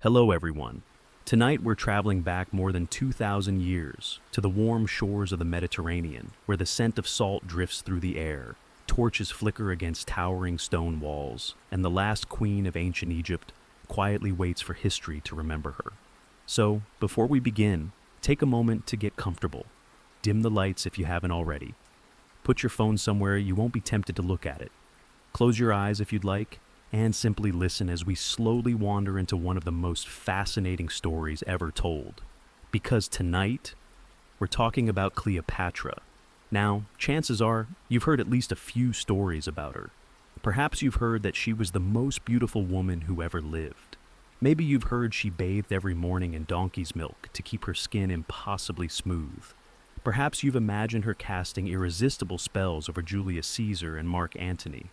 Hello, everyone. Tonight we're traveling back more than 2,000 years to the warm shores of the Mediterranean, where the scent of salt drifts through the air, torches flicker against towering stone walls, and the last queen of ancient Egypt quietly waits for history to remember her. So, before we begin, take a moment to get comfortable. Dim the lights if you haven't already. Put your phone somewhere you won't be tempted to look at it. Close your eyes if you'd like, and simply listen as we slowly wander into one of the most fascinating stories ever told. Because tonight, we're talking about Cleopatra. Now, chances are you've heard at least a few stories about her. Perhaps you've heard that she was the most beautiful woman who ever lived. Maybe you've heard she bathed every morning in donkey's milk to keep her skin impossibly smooth. Perhaps you've imagined her casting irresistible spells over Julius Caesar and Mark Antony,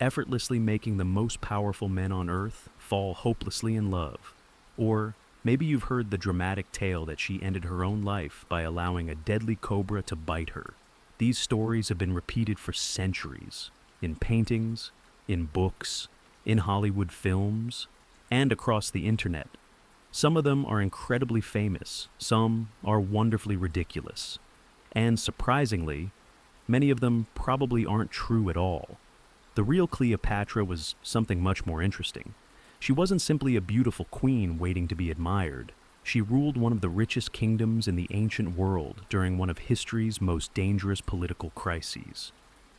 effortlessly making the most powerful men on earth fall hopelessly in love. Or maybe you've heard the dramatic tale that she ended her own life by allowing a deadly cobra to bite her. These stories have been repeated for centuries, in paintings, in books, in Hollywood films, and across the internet. Some of them are incredibly famous, some are wonderfully ridiculous, and surprisingly, many of them probably aren't true at all. The real Cleopatra was something much more interesting. She wasn't simply a beautiful queen waiting to be admired. She ruled one of the richest kingdoms in the ancient world during one of history's most dangerous political crises.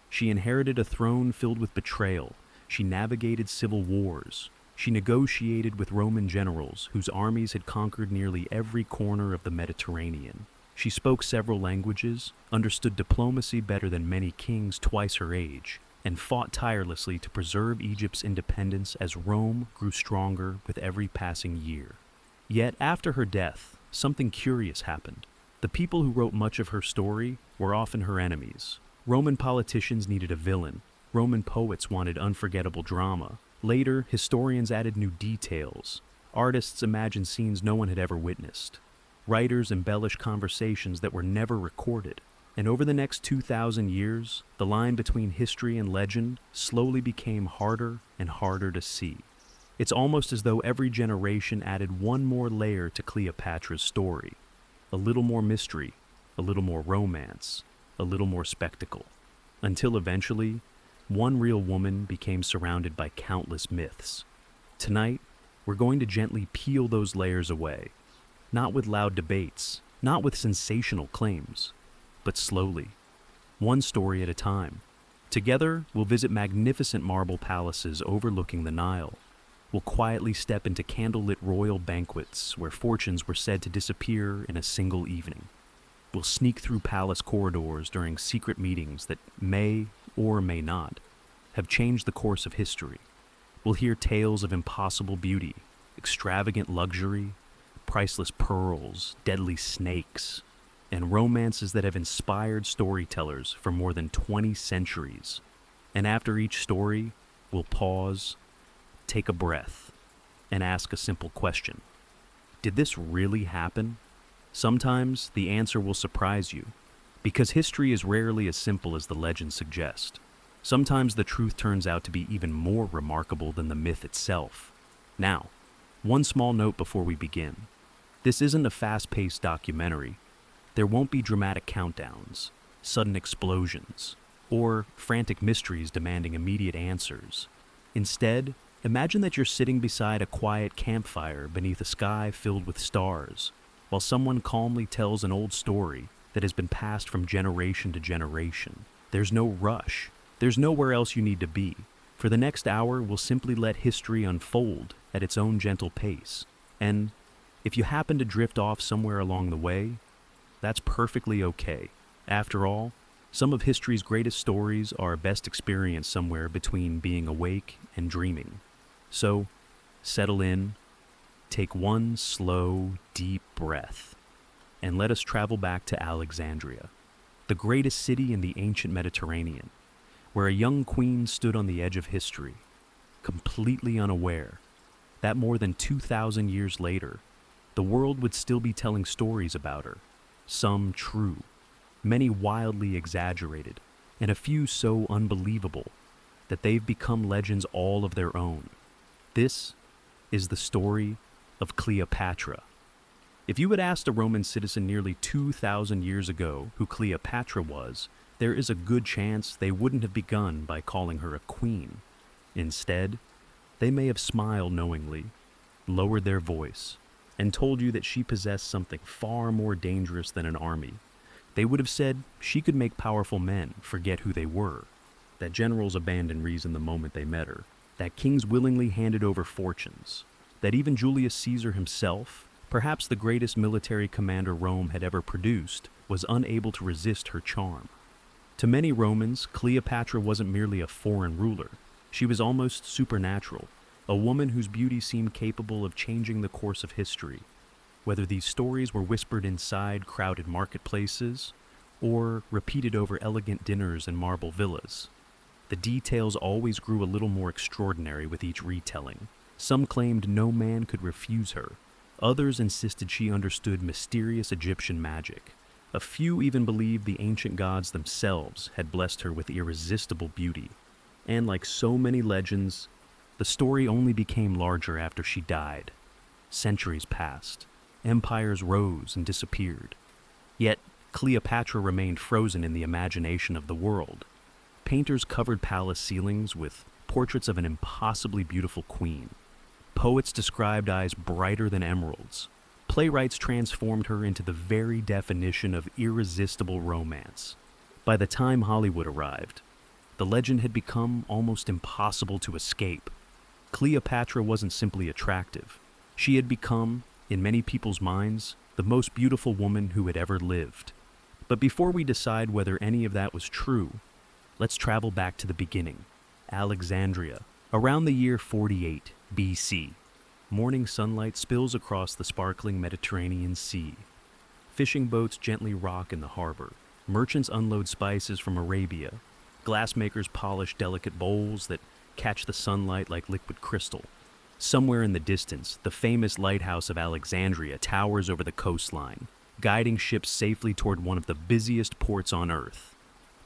She inherited a throne filled with betrayal. She navigated civil wars. She negotiated with Roman generals whose armies had conquered nearly every corner of the Mediterranean. She spoke several languages, understood diplomacy better than many kings twice her age, and fought tirelessly to preserve Egypt's independence as Rome grew stronger with every passing year. Yet after her death, something curious happened. The people who wrote much of her story were often her enemies. Roman politicians needed a villain. Roman poets wanted unforgettable drama. Later, historians added new details. Artists imagined scenes no one had ever witnessed. Writers embellished conversations that were never recorded. And over the next 2,000 years, the line between history and legend slowly became harder and harder to see. It's almost as though every generation added one more layer to Cleopatra's story. A little more mystery, a little more romance, a little more spectacle. Until eventually, one real woman became surrounded by countless myths. Tonight, we're going to gently peel those layers away. Not with loud debates, not with sensational claims, but slowly, one story at a time. Together, we'll visit magnificent marble palaces overlooking the Nile. We'll quietly step into candlelit royal banquets where fortunes were said to disappear in a single evening. We'll sneak through palace corridors during secret meetings that may, or may not, have changed the course of history. We'll hear tales of impossible beauty, extravagant luxury, priceless pearls, deadly snakes, and romances that have inspired storytellers for more than 20 centuries. And after each story, we'll pause, take a breath, and ask a simple question. Did this really happen? Sometimes the answer will surprise you, because history is rarely as simple as the legends suggest. Sometimes the truth turns out to be even more remarkable than the myth itself. Now, one small note before we begin. This isn't a fast-paced documentary. There won't be dramatic countdowns, sudden explosions, or frantic mysteries demanding immediate answers. Instead, imagine that you're sitting beside a quiet campfire beneath a sky filled with stars, while someone calmly tells an old story that has been passed from generation to generation. There's no rush. There's nowhere else you need to be. For the next hour, we'll simply let history unfold at its own gentle pace. And if you happen to drift off somewhere along the way, that's perfectly okay. After all, some of history's greatest stories are best experienced somewhere between being awake and dreaming. So, settle in, take one slow, deep breath, and let us travel back to Alexandria, the greatest city in the ancient Mediterranean, where a young queen stood on the edge of history, completely unaware that more than 2,000 years later, the world would still be telling stories about her. Some true, many wildly exaggerated, and a few so unbelievable that they've become legends all of their own. This is the story of Cleopatra. If you had asked a Roman citizen nearly 2,000 years ago who Cleopatra was, there is a good chance they wouldn't have begun by calling her a queen. Instead, they may have smiled knowingly, lowered their voice, and told you that she possessed something far more dangerous than an army. They would have said she could make powerful men forget who they were, that generals abandoned reason the moment they met her, that kings willingly handed over fortunes, that even Julius Caesar himself, perhaps the greatest military commander Rome had ever produced, was unable to resist her charm. To many Romans, Cleopatra wasn't merely a foreign ruler. She was almost supernatural, a woman whose beauty seemed capable of changing the course of history. Whether these stories were whispered inside crowded marketplaces or repeated over elegant dinners and marble villas, the details always grew a little more extraordinary with each retelling. Some claimed no man could refuse her. Others insisted she understood mysterious Egyptian magic. A few even believed the ancient gods themselves had blessed her with irresistible beauty. And like so many legends, the story only became larger after she died. Centuries passed. Empires rose and disappeared. Yet, Cleopatra remained frozen in the imagination of the world. Painters covered palace ceilings with portraits of an impossibly beautiful queen. Poets described eyes brighter than emeralds. Playwrights transformed her into the very definition of irresistible romance. By the time Hollywood arrived, the legend had become almost impossible to escape. Cleopatra wasn't simply attractive. She had become, in many people's minds, the most beautiful woman who had ever lived. But before we decide whether any of that was true, let's travel back to the beginning. Alexandria, around the year 48 BC. Morning sunlight spills across the sparkling Mediterranean Sea. Fishing boats gently rock in the harbor. Merchants unload spices from Arabia. Glassmakers polish delicate bowls that catch the sunlight like liquid crystal. Somewhere in the distance, the famous lighthouse of Alexandria towers over the coastline, guiding ships safely toward one of the busiest ports on Earth.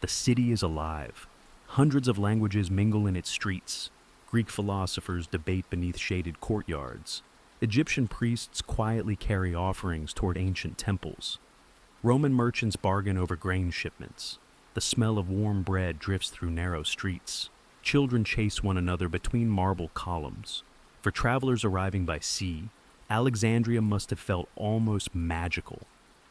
The city is alive. Hundreds of languages mingle in its streets. Greek philosophers debate beneath shaded courtyards. Egyptian priests quietly carry offerings toward ancient temples. Roman merchants bargain over grain shipments. The smell of warm bread drifts through narrow streets. Children chase one another between marble columns. For travelers arriving by sea, Alexandria must have felt almost magical.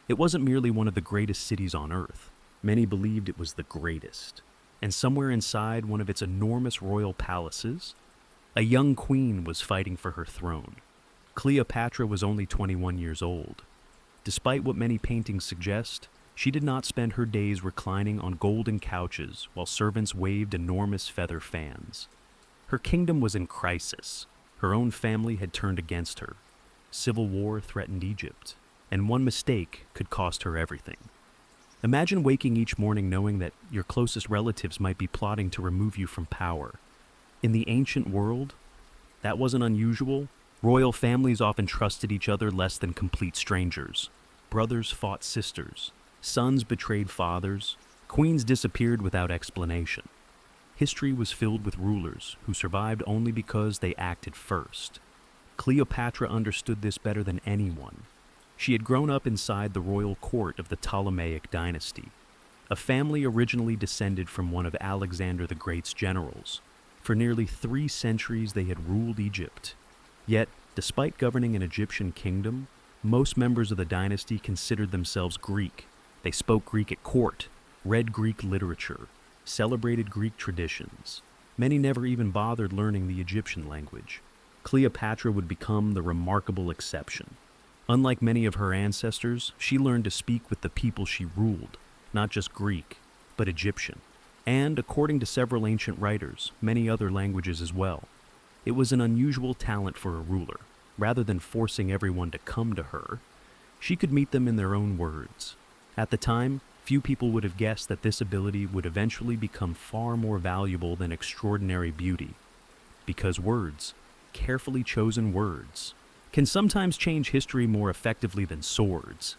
It wasn't merely one of the greatest cities on Earth. Many believed it was the greatest. And somewhere inside one of its enormous royal palaces, a young queen was fighting for her throne. Cleopatra was only 21 years old. Despite what many paintings suggest, she did not spend her days reclining on golden couches while servants waved enormous feather fans. Her kingdom was in crisis. Her own family had turned against her. Civil war threatened Egypt, and one mistake could cost her everything. Imagine waking each morning knowing that your closest relatives might be plotting to remove you from power. In the ancient world, that wasn't unusual. Royal families often trusted each other less than complete strangers. Brothers fought sisters. Sons betrayed fathers. Queens disappeared without explanation. History was filled with rulers who survived only because they acted first. Cleopatra understood this better than anyone. She had grown up inside the royal court of the Ptolemaic dynasty, a family originally descended from one of Alexander the Great's generals. For nearly 3 centuries they had ruled Egypt. Yet, despite governing an Egyptian kingdom, most members of the dynasty considered themselves Greek. They spoke Greek at court, read Greek literature, celebrated Greek traditions. Many never even bothered learning the Egyptian language. Cleopatra would become the remarkable exception. Unlike many of her ancestors, she learned to speak with the people she ruled, not just Greek, but Egyptian, and, according to several ancient writers, many other languages as well. It was an unusual talent for a ruler. Rather than forcing everyone to come to her, she could meet them in their own words. At the time, few people would have guessed that this ability would eventually become far more valuable than extraordinary beauty. Because words, carefully chosen words, can sometimes change history more effectively than swords.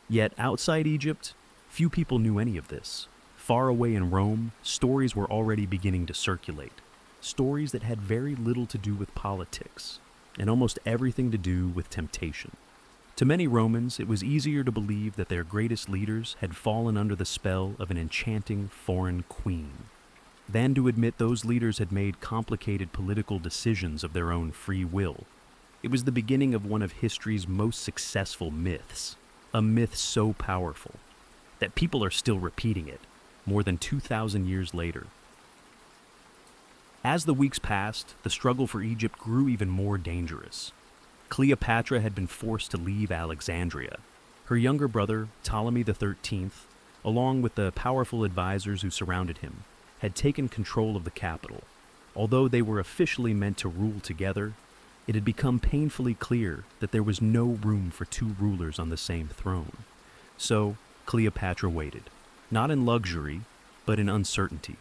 Yet outside Egypt, few people knew any of this. Far away in Rome, stories were already beginning to circulate. Stories that had very little to do with politics. and almost everything to do with temptation. To many Romans, it was easier to believe that their greatest leaders had fallen under the spell of an enchanting foreign queen than to admit those leaders had made complicated political decisions of their own free will. It was the beginning of one of history's most successful myths, a myth so powerful that people are still repeating it more than 2,000 years later. As the weeks passed, the struggle for Egypt grew even more dangerous. Cleopatra had been forced to leave Alexandria. Her younger brother, Ptolemy XIII, along with the powerful advisors who surrounded him, had taken control of the capital. Although they were officially meant to rule together, it had become painfully clear that there was no room for two rulers on the same throne. So, Cleopatra waited, not in luxury, but in uncertainty.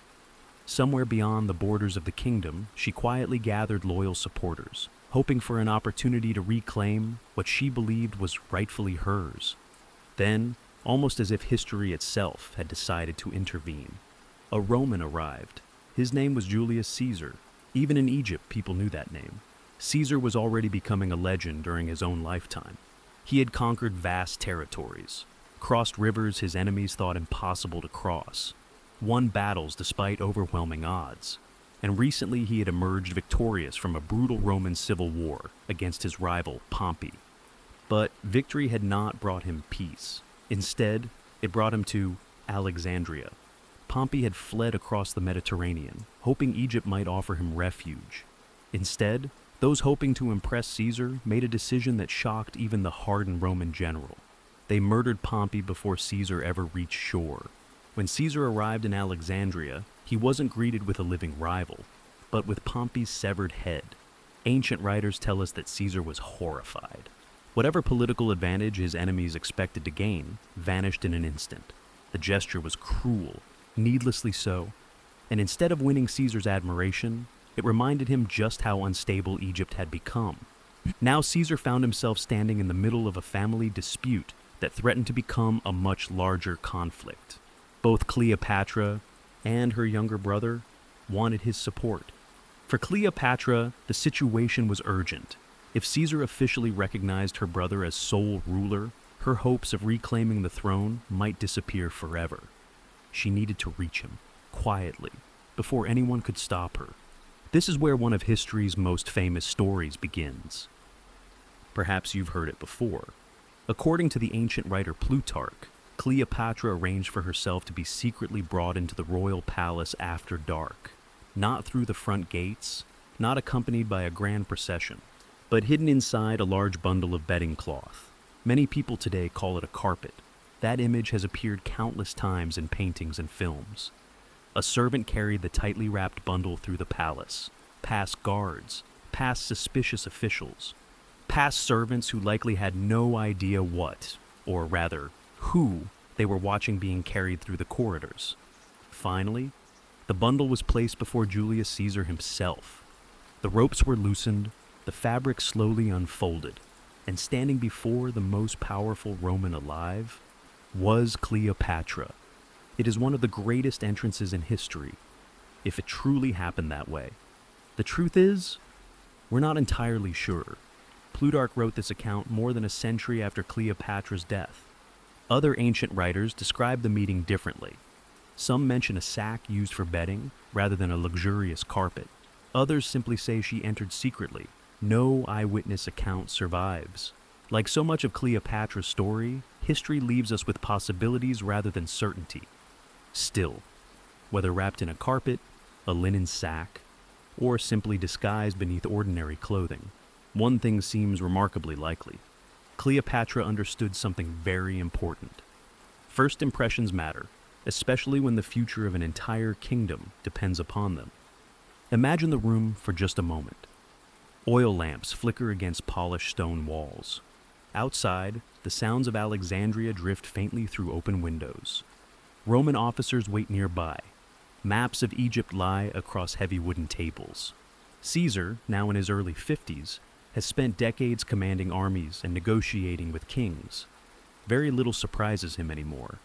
Somewhere beyond the borders of the kingdom, she quietly gathered loyal supporters, hoping for an opportunity to reclaim what she believed was rightfully hers. Then, almost as if history itself had decided to intervene, a Roman arrived. His name was Julius Caesar. Even in Egypt, people knew that name. Caesar was already becoming a legend during his own lifetime. He had conquered vast territories, crossed rivers his enemies thought impossible to cross, won battles despite overwhelming odds, and recently he had emerged victorious from a brutal Roman civil war against his rival Pompey. But victory had not brought him peace. Instead, it brought him to Alexandria. Pompey had fled across the Mediterranean, hoping Egypt might offer him refuge. Instead, those hoping to impress Caesar made a decision that shocked even the hardened Roman general. They murdered Pompey before Caesar ever reached shore. When Caesar arrived in Alexandria, he wasn't greeted with a living rival, but with Pompey's severed head. Ancient writers tell us that Caesar was horrified. Whatever political advantage his enemies expected to gain vanished in an instant. The gesture was cruel, needlessly so, and instead of winning Caesar's admiration, it reminded him just how unstable Egypt had become. Now Caesar found himself standing in the middle of a family dispute that threatened to become a much larger conflict. Both Cleopatra and her younger brother wanted his support. For Cleopatra, the situation was urgent. If Caesar officially recognized her brother as sole ruler, her hopes of reclaiming the throne might disappear forever. She needed to reach him, quietly, before anyone could stop her. This is where one of history's most famous stories begins. Perhaps you've heard it before. According to the ancient writer Plutarch, Cleopatra arranged for herself to be secretly brought into the royal palace after dark, not through the front gates, not accompanied by a grand procession, but hidden inside a large bundle of bedding cloth. Many people today call it a carpet. That image has appeared countless times in paintings and films. A servant carried the tightly wrapped bundle through the palace, past guards, past suspicious officials, past servants who likely had no idea what, or rather, who they were watching being carried through the corridors. Finally, the bundle was placed before Julius Caesar himself. The ropes were loosened, the fabric slowly unfolded, and standing before the most powerful Roman alive was Cleopatra. It is one of the greatest entrances in history, if it truly happened that way. The truth is, we're not entirely sure. Plutarch wrote this account more than a century after Cleopatra's death. Other ancient writers describe the meeting differently. Some mention a sack used for bedding rather than a luxurious carpet. Others simply say she entered secretly. No eyewitness account survives. Like so much of Cleopatra's story, history leaves us with possibilities rather than certainty. Still, whether wrapped in a carpet, a linen sack, or simply disguised beneath ordinary clothing, one thing seems remarkably likely. Cleopatra understood something very important. First impressions matter, especially when the future of an entire kingdom depends upon them. Imagine the room for just a moment. Oil lamps flicker against polished stone walls. Outside, the sounds of Alexandria drift faintly through open windows. Roman officers wait nearby. Maps of Egypt lie across heavy wooden tables. Caesar, now in his early 50s, has spent decades commanding armies and negotiating with kings. Very little surprises him anymore.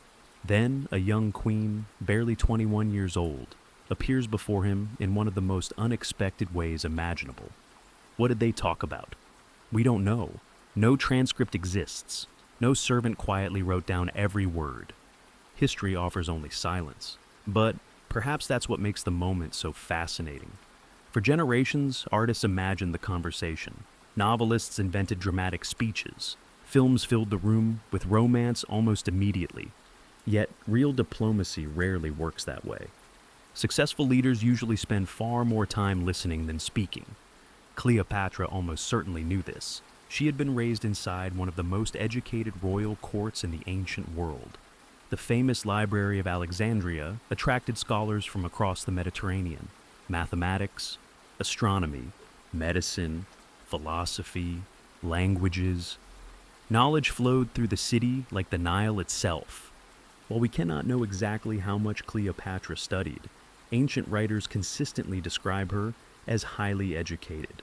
Then, a young queen, barely 21 years old, appears before him in one of the most unexpected ways imaginable. What did they talk about? We don't know. No transcript exists. No servant quietly wrote down every word. History offers only silence. But perhaps that's what makes the moment so fascinating. For generations, artists imagined the conversation. Novelists invented dramatic speeches. Films filled the room with romance almost immediately. Yet, real diplomacy rarely works that way. Successful leaders usually spend far more time listening than speaking. Cleopatra almost certainly knew this. She had been raised inside one of the most educated royal courts in the ancient world. The famous Library of Alexandria attracted scholars from across the Mediterranean. Mathematics, astronomy, medicine, philosophy, languages. Knowledge flowed through the city like the Nile itself. While we cannot know exactly how much Cleopatra studied, ancient writers consistently describe her as highly educated.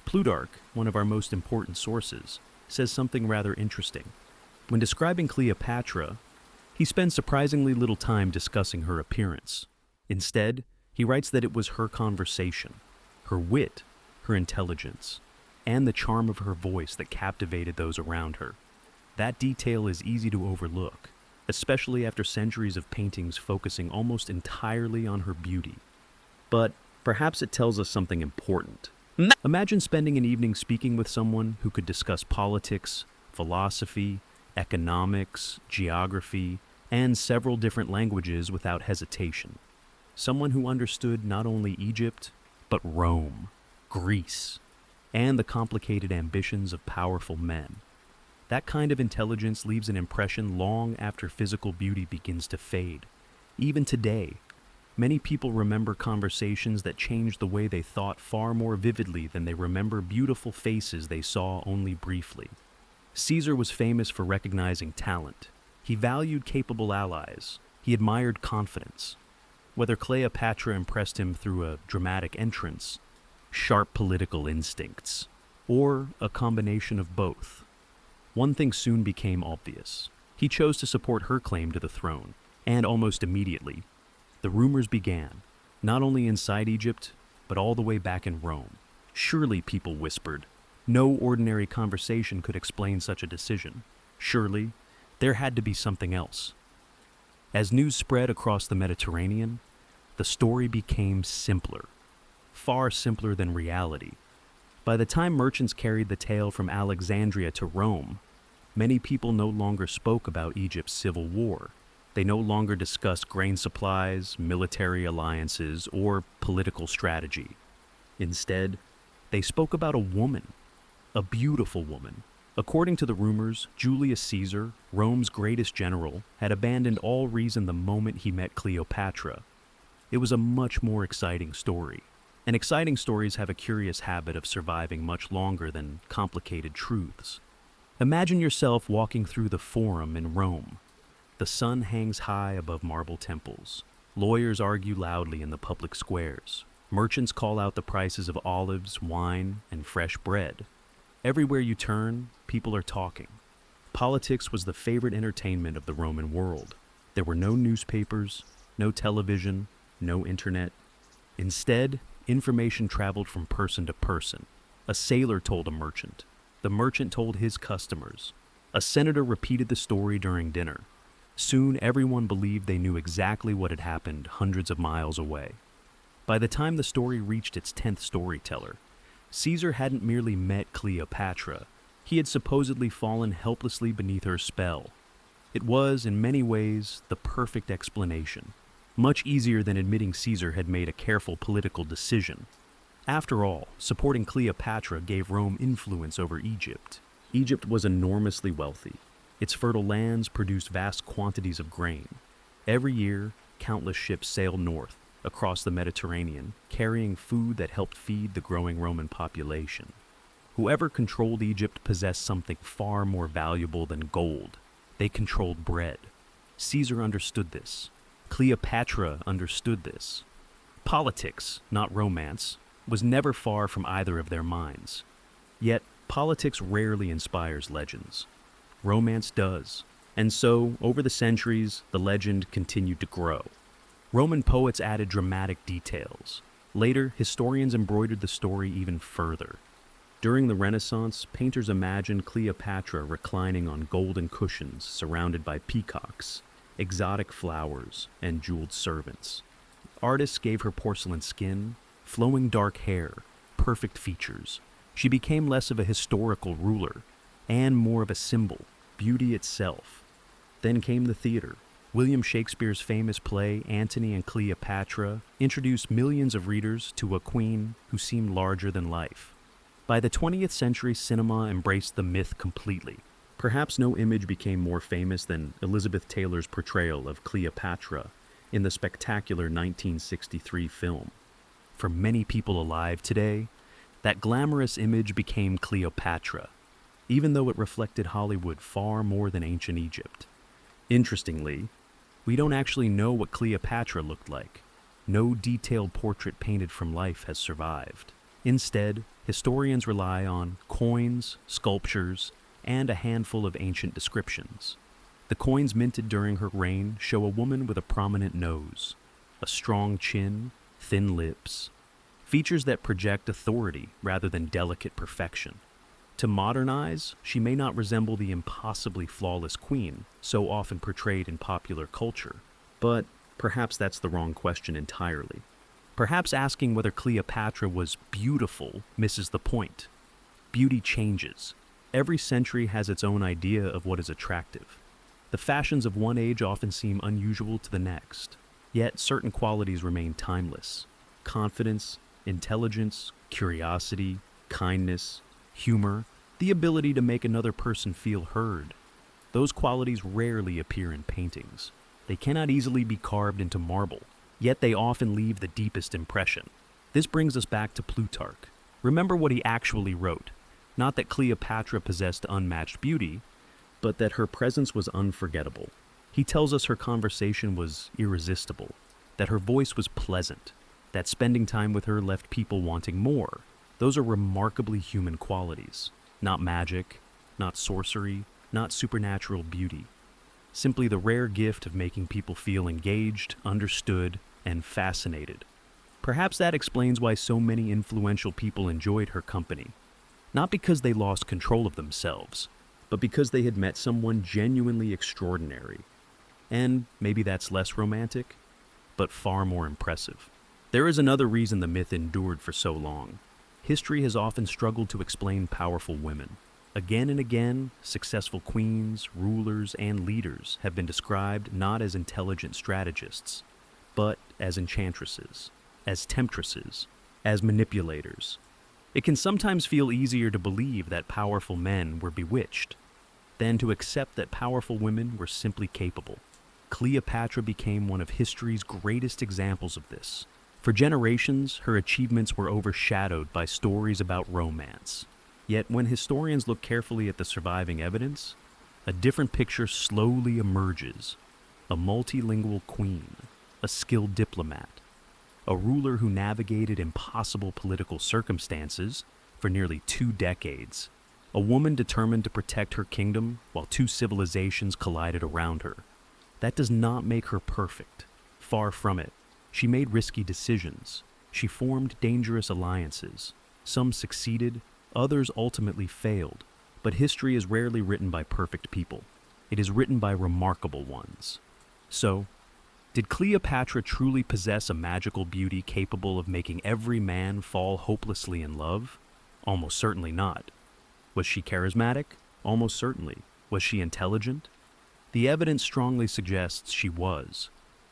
Plutarch, one of our most important sources, says something rather interesting. When describing Cleopatra, he spends surprisingly little time discussing her appearance. Instead, he writes that it was her conversation, her wit, her intelligence, and the charm of her voice that captivated those around her. That detail is easy to overlook, especially after centuries of paintings focusing almost entirely on her beauty. But perhaps it tells us something important. Imagine spending an evening speaking with someone who could discuss politics, philosophy, economics, geography, and several different languages without hesitation. Someone who understood not only Egypt, but Rome, Greece, and the complicated ambitions of powerful men. That kind of intelligence leaves an impression long after physical beauty begins to fade. Even today, many people remember conversations that changed the way they thought far more vividly than they remember beautiful faces they saw only briefly. Caesar was famous for recognizing talent. He valued capable allies. He admired confidence. Whether Cleopatra impressed him through a dramatic entrance, sharp political instincts, or a combination of both, one thing soon became obvious. He chose to support her claim to the throne, and almost immediately, the rumors began, not only inside Egypt, but all the way back in Rome. Surely, people whispered, no ordinary conversation could explain such a decision. Surely, there had to be something else. As news spread across the Mediterranean, the story became simpler, far simpler than reality. By the time merchants carried the tale from Alexandria to Rome, many people no longer spoke about Egypt's civil war. They no longer discussed grain supplies, military alliances, or political strategy. Instead, they spoke about a woman, a beautiful woman. According to the rumors, Julius Caesar, Rome's greatest general, had abandoned all reason the moment he met Cleopatra. It was a much more exciting story. And exciting stories have a curious habit of surviving much longer than complicated truths. Imagine yourself walking through the Forum in Rome. The sun hangs high above marble temples. Lawyers argue loudly in the public squares. Merchants call out the prices of olives, wine, and fresh bread. Everywhere you turn, people are talking. Politics was the favorite entertainment of the Roman world. There were no newspapers, no television, no internet. Instead, information traveled from person to person. A sailor told a merchant. The merchant told his customers. A senator repeated the story during dinner. Soon, everyone believed they knew exactly what had happened hundreds of miles away. By the time the story reached its 10th storyteller, Caesar hadn't merely met Cleopatra. He had supposedly fallen helplessly beneath her spell. It was, in many ways, the perfect explanation. Much easier than admitting Caesar had made a careful political decision. After all, supporting Cleopatra gave Rome influence over Egypt. Egypt was enormously wealthy. Its fertile lands produced vast quantities of grain. Every year, countless ships sailed north, across the Mediterranean, carrying food that helped feed the growing Roman population. Whoever controlled Egypt possessed something far more valuable than gold. They controlled bread. Caesar understood this. Cleopatra understood this. Politics, not romance, was never far from either of their minds. Yet, politics rarely inspires legends. Romance does. And so, over the centuries, the legend continued to grow. Roman poets added dramatic details. Later, historians embroidered the story even further. During the Renaissance, painters imagined Cleopatra reclining on golden cushions surrounded by peacocks, exotic flowers, and jeweled servants. Artists gave her porcelain skin, flowing dark hair, perfect features. She became less of a historical ruler and more of a symbol, beauty itself. Then came the theater. William Shakespeare's famous play, Antony and Cleopatra, introduced millions of readers to a queen who seemed larger than life. By the 20th century, cinema embraced the myth completely. Perhaps no image became more famous than Elizabeth Taylor's portrayal of Cleopatra in the spectacular 1963 film. For many people alive today, that glamorous image became Cleopatra, even though it reflected Hollywood far more than ancient Egypt. Interestingly, we don't actually know what Cleopatra looked like. No detailed portrait painted from life has survived. Instead, historians rely on coins, sculptures, and a handful of ancient descriptions. The coins minted during her reign show a woman with a prominent nose, a strong chin, thin lips, features that project authority rather than delicate perfection. To modern eyes, she may not resemble the impossibly flawless queen so often portrayed in popular culture, but perhaps that's the wrong question entirely. Perhaps asking whether Cleopatra was beautiful misses the point. Beauty changes. Every century has its own idea of what is attractive. The fashions of one age often seem unusual to the next, yet certain qualities remain timeless. Confidence, intelligence, curiosity, kindness, humor, the ability to make another person feel heard. Those qualities rarely appear in paintings. They cannot easily be carved into marble, yet they often leave the deepest impression. This brings us back to Plutarch. Remember what he actually wrote. Not that Cleopatra possessed unmatched beauty, but that her presence was unforgettable. He tells us her conversation was irresistible, that her voice was pleasant, that spending time with her left people wanting more. Those are remarkably human qualities. Not magic, not sorcery, not supernatural beauty. Simply the rare gift of making people feel engaged, understood, and fascinated. Perhaps that explains why so many influential people enjoyed her company. Not because they lost control of themselves, but because they had met someone genuinely extraordinary. And maybe that's less romantic, but far more impressive. There is another reason the myth endured for so long. History has often struggled to explain powerful women. Again and again, successful queens, rulers, and leaders have been described not as intelligent strategists, but as enchantresses, as temptresses, as manipulators. It can sometimes feel easier to believe that powerful men were bewitched than to accept that powerful women were simply capable. Cleopatra became one of history's greatest examples of this. For generations, her achievements were overshadowed by stories about romance. Yet when historians look carefully at the surviving evidence, a different picture slowly emerges. A multilingual queen, a skilled diplomat, a ruler who navigated impossible political circumstances for nearly 2 decades, a woman determined to protect her kingdom while 2 civilizations collided around her. That does not make her perfect. Far from it. She made risky decisions. She formed dangerous alliances. Some succeeded, others ultimately failed. But history is rarely written by perfect people. It is written by remarkable ones. So, did Cleopatra truly possess a magical beauty capable of making every man fall hopelessly in love? Almost certainly not. Was she charismatic? Almost certainly. Was she intelligent? The evidence strongly suggests she was.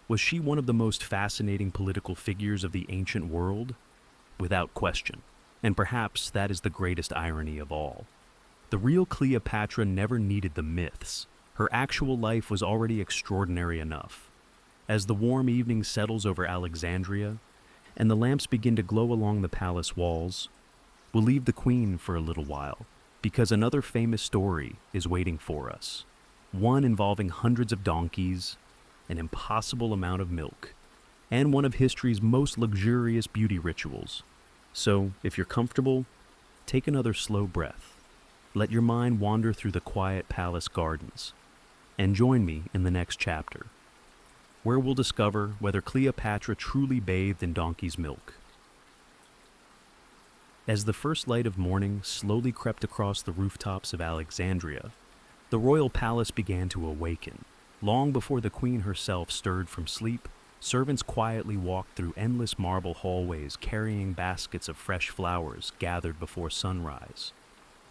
Was she one of the most fascinating political figures of the ancient world? Without question. And perhaps that is the greatest irony of all. The real Cleopatra never needed the myths. Her actual life was already extraordinary enough. As the warm evening settles over Alexandria, and the lamps begin to glow along the palace walls, we'll leave the queen for a little while, because another famous story is waiting for us. One involving hundreds of donkeys, an impossible amount of milk, and one of history's most luxurious beauty rituals. So, if you're comfortable, take another slow breath. Let your mind wander through the quiet palace gardens, and join me in the next chapter, where we'll discover whether Cleopatra truly bathed in donkey's milk. As the first light of morning slowly crept across the rooftops of Alexandria, the royal palace began to awaken. Long before the queen herself stirred from sleep, servants quietly walked through endless marble hallways carrying baskets of fresh flowers gathered before sunrise.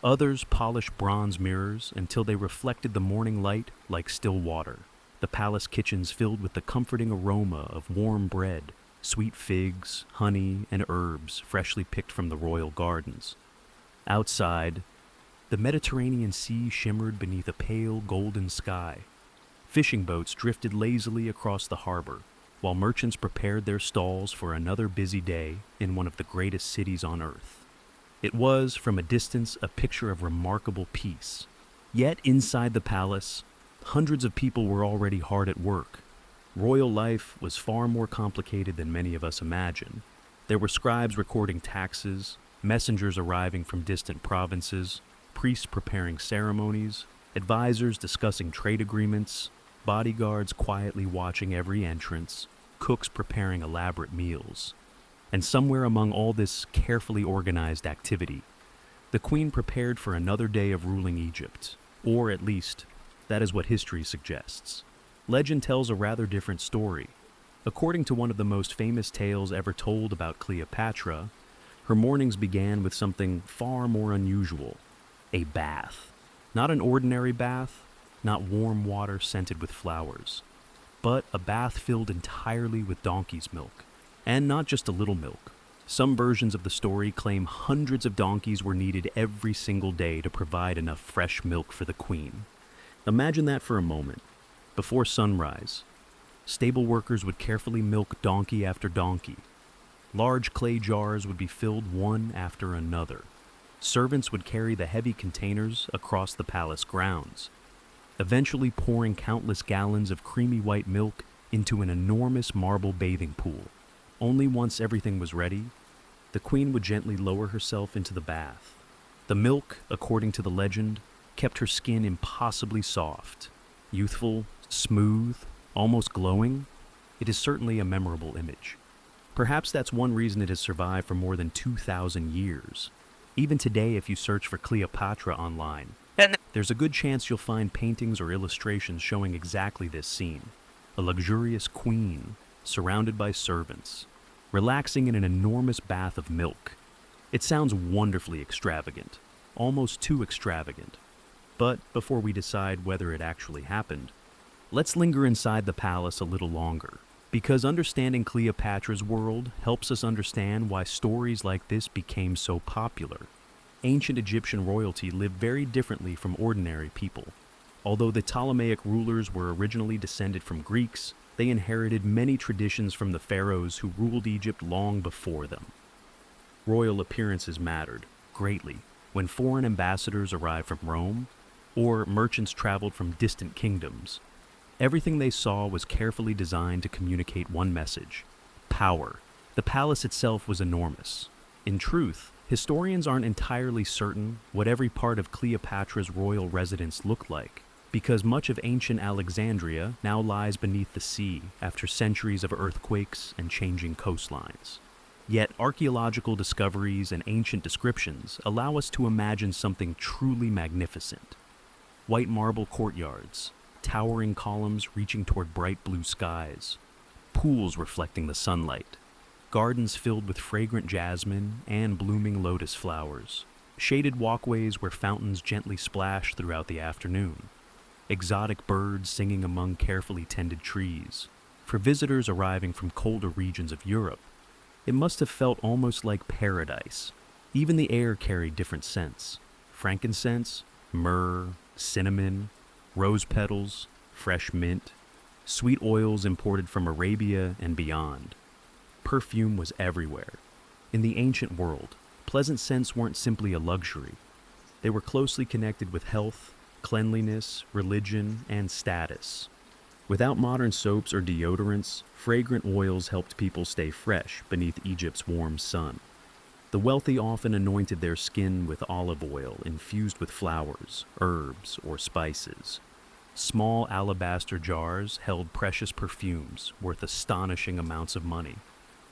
Others polished bronze mirrors until they reflected the morning light like still water. The palace kitchens filled with the comforting aroma of warm bread, sweet figs, honey, and herbs freshly picked from the royal gardens. Outside, the Mediterranean Sea shimmered beneath a pale golden sky. Fishing boats drifted lazily across the harbor, while merchants prepared their stalls for another busy day in one of the greatest cities on earth. It was, from a distance, a picture of remarkable peace. Yet inside the palace, hundreds of people were already hard at work. Royal life was far more complicated than many of us imagine. There were scribes recording taxes, messengers arriving from distant provinces, priests preparing ceremonies, advisors discussing trade agreements, bodyguards quietly watching every entrance, cooks preparing elaborate meals. And somewhere among all this carefully organized activity, the queen prepared for another day of ruling Egypt, or at least, that is what history suggests. Legend tells a rather different story. According to one of the most famous tales ever told about Cleopatra, her mornings began with something far more unusual: a bath. Not an ordinary bath, not warm water scented with flowers, but a bath filled entirely with donkey's milk. And not just a little milk. Some versions of the story claim hundreds of donkeys were needed every single day to provide enough fresh milk for the queen. Imagine that for a moment. Before sunrise, stable workers would carefully milk donkey after donkey. Large clay jars would be filled one after another. Servants would carry the heavy containers across the palace grounds, eventually pouring countless gallons of creamy white milk into an enormous marble bathing pool. Only once everything was ready, the queen would gently lower herself into the bath. The milk, according to the legend, kept her skin impossibly soft, youthful, smooth, almost glowing. It is certainly a memorable image. Perhaps that's one reason it has survived for more than 2,000 years. Even today, if you search for Cleopatra online, there's a good chance you'll find paintings or illustrations showing exactly this scene. A luxurious queen, surrounded by servants, relaxing in an enormous bath of milk. It sounds wonderfully extravagant, almost too extravagant. But before we decide whether it actually happened, let's linger inside the palace a little longer, because understanding Cleopatra's world helps us understand why stories like this became so popular. Ancient Egyptian royalty lived very differently from ordinary people. Although the Ptolemaic rulers were originally descended from Greeks, they inherited many traditions from the pharaohs who ruled Egypt long before them. Royal appearances mattered greatly when foreign ambassadors arrived from Rome, or merchants traveled from distant kingdoms. Everything they saw was carefully designed to communicate one message: power. The palace itself was enormous. In truth, historians aren't entirely certain what every part of Cleopatra's royal residence looked like, because much of ancient Alexandria now lies beneath the sea after centuries of earthquakes and changing coastlines. Yet archaeological discoveries and ancient descriptions allow us to imagine something truly magnificent. White marble courtyards, towering columns reaching toward bright blue skies, pools reflecting the sunlight, gardens filled with fragrant jasmine and blooming lotus flowers, shaded walkways where fountains gently splash throughout the afternoon, exotic birds singing among carefully tended trees. For visitors arriving from colder regions of Europe, it must have felt almost like paradise. Even the air carried different scents: frankincense, myrrh, cinnamon, rose petals, fresh mint, sweet oils imported from Arabia and beyond. Perfume was everywhere. In the ancient world, pleasant scents weren't simply a luxury. They were closely connected with health, cleanliness, religion, and status. Without modern soaps or deodorants, fragrant oils helped people stay fresh beneath Egypt's warm sun. The wealthy often anointed their skin with olive oil infused with flowers, herbs, or spices. Small alabaster jars held precious perfumes worth astonishing amounts of money.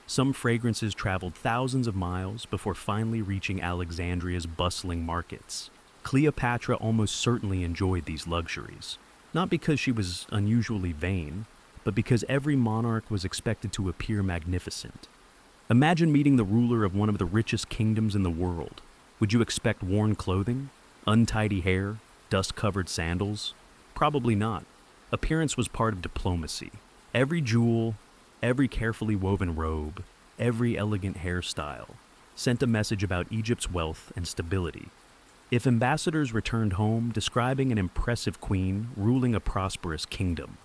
Some fragrances traveled thousands of miles before finally reaching Alexandria's bustling markets. Cleopatra almost certainly enjoyed these luxuries, not because she was unusually vain, but because every monarch was expected to appear magnificent. Imagine meeting the ruler of one of the richest kingdoms in the world. Would you expect worn clothing, untidy hair, dust-covered sandals? Probably not. Appearance was part of diplomacy. Every jewel, every carefully woven robe, every elegant hairstyle sent a message about Egypt's wealth and stability. If ambassadors returned home describing an impressive queen ruling a prosperous kingdom,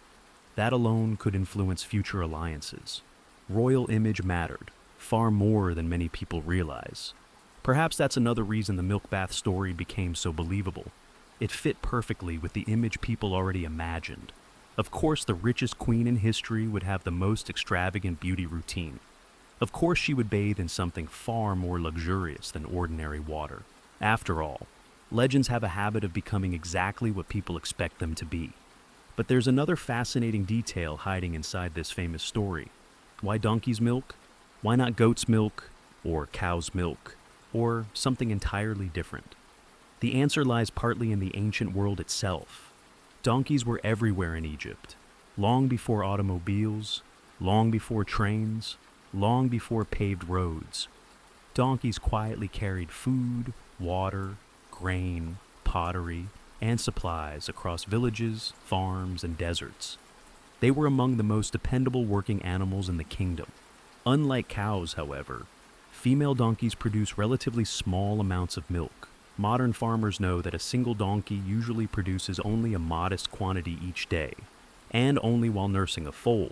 that alone could influence future alliances. Royal image mattered, far more than many people realize. Perhaps that's another reason the milk bath story became so believable. It fit perfectly with the image people already imagined. Of course, the richest queen in history would have the most extravagant beauty routine. Of course, she would bathe in something far more luxurious than ordinary water. After all, legends have a habit of becoming exactly what people expect them to be. But there's another fascinating detail hiding inside this famous story. Why donkey's milk? Why not goat's milk, or cow's milk, or something entirely different? The answer lies partly in the ancient world itself. Donkeys were everywhere in Egypt, long before automobiles, long before trains, long before paved roads. Donkeys quietly carried food, water, grain, pottery, and supplies across villages, farms, and deserts. They were among the most dependable working animals in the kingdom. Unlike cows, however, female donkeys produce relatively small amounts of milk. Modern farmers know that a single donkey usually produces only a modest quantity each day, and only while nursing a foal.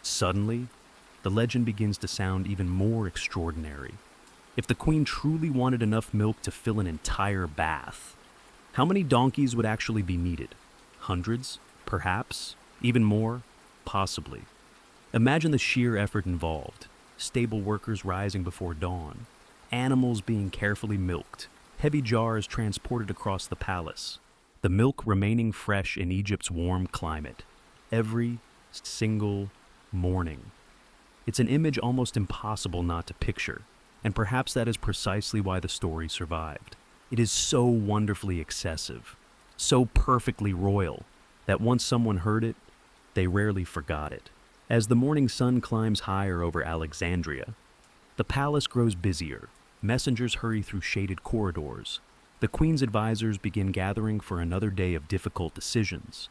Suddenly, the legend begins to sound even more extraordinary. If the queen truly wanted enough milk to fill an entire bath, how many donkeys would actually be needed? Hundreds? Perhaps? Even more? Possibly. Imagine the sheer effort involved. Stable workers rising before dawn, animals being carefully milked, heavy jars transported across the palace, the milk remaining fresh in Egypt's warm climate, every single morning. It's an image almost impossible not to picture, and perhaps that is precisely why the story survived. It is so wonderfully excessive, so perfectly royal, that once someone heard it, they rarely forgot it. As the morning sun climbs higher over Alexandria, the palace grows busier. Messengers hurry through shaded corridors. The queen's advisors begin gathering for another day of difficult decisions.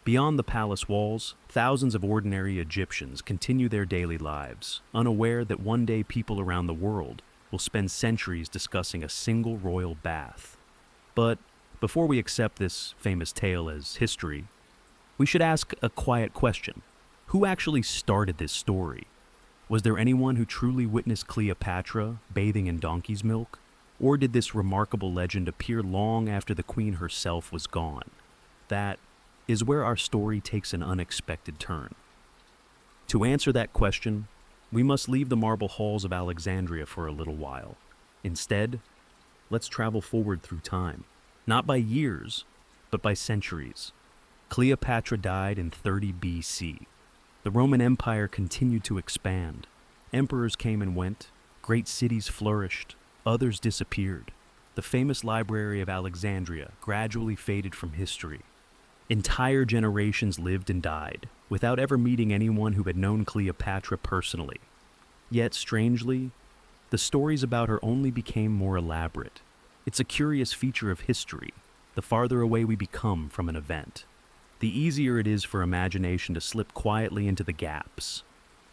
Beyond the palace walls, thousands of ordinary Egyptians continue their daily lives, unaware that one day people around the world will spend centuries discussing a single royal bath. But before we accept this famous tale as history, we should ask a quiet question. Who actually started this story? Was there anyone who truly witnessed Cleopatra bathing in donkey's milk? Or did this remarkable legend appear long after the queen herself was gone? That is where our story takes an unexpected turn. To answer that question, we must leave the marble halls of Alexandria for a little while. Instead, let's travel forward through time, not by years, but by centuries. Cleopatra died in 30 BC. The Roman Empire continued to expand. Emperors came and went, great cities flourished, others disappeared. The famous Library of Alexandria gradually faded from history. Entire generations lived and died, without ever meeting anyone who had known Cleopatra personally. Yet, strangely, the stories about her only became more elaborate. It's a curious feature of history, the farther away we become from an event, the easier it is for imagination to slip quietly into the gaps.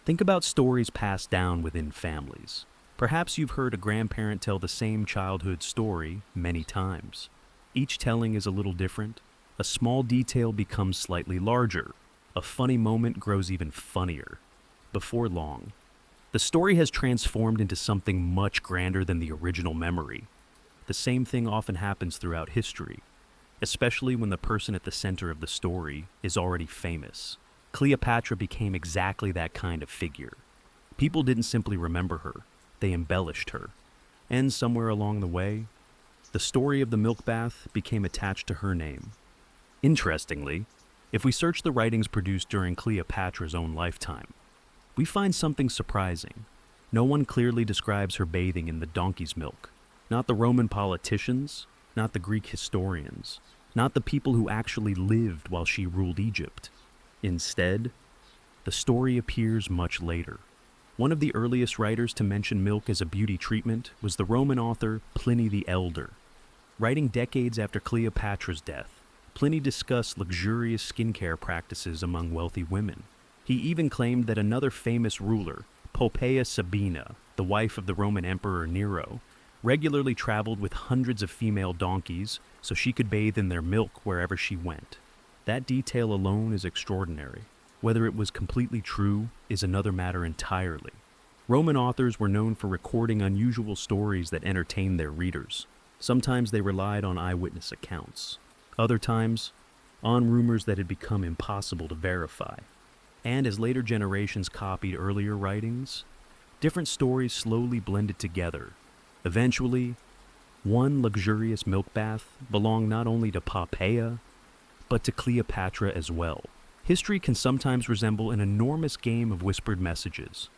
Think about stories passed down within families. Perhaps you've heard a grandparent tell the same childhood story many times. Each telling is a little different. A small detail becomes slightly larger. A funny moment grows even funnier. Before long, the story has transformed into something much grander than the original memory. The same thing often happens throughout history, especially when the person at the center of the story is already famous. Cleopatra became exactly that kind of figure. People didn't simply remember her, they embellished her. And somewhere along the way, the story of the milk bath became attached to her name. Interestingly, if we search the writings produced during Cleopatra's own lifetime, we find something surprising. No one clearly describes her bathing in the donkey's milk. Not the Roman politicians, not the Greek historians, not the people who actually lived while she ruled Egypt. Instead, the story appears much later. One of the earliest writers to mention milk as a beauty treatment was the Roman author Pliny the Elder. Writing decades after Cleopatra's death, Pliny discussed luxurious skincare practices among wealthy women. He even claimed that another famous ruler, Poppaea Sabina, the wife of the Roman Emperor Nero, regularly traveled with hundreds of female donkeys so she could bathe in their milk wherever she went. That detail alone is extraordinary. Whether it was completely true is another matter entirely. Roman authors were known for recording unusual stories that entertained their readers. Sometimes they relied on eyewitness accounts. Other times, on rumors that had become impossible to verify. And as later generations copied earlier writings, different stories slowly blended together. Eventually, one luxurious milk bath belonged not only to Poppaea, but to Cleopatra as well. History can sometimes resemble an enormous game of whispered messages.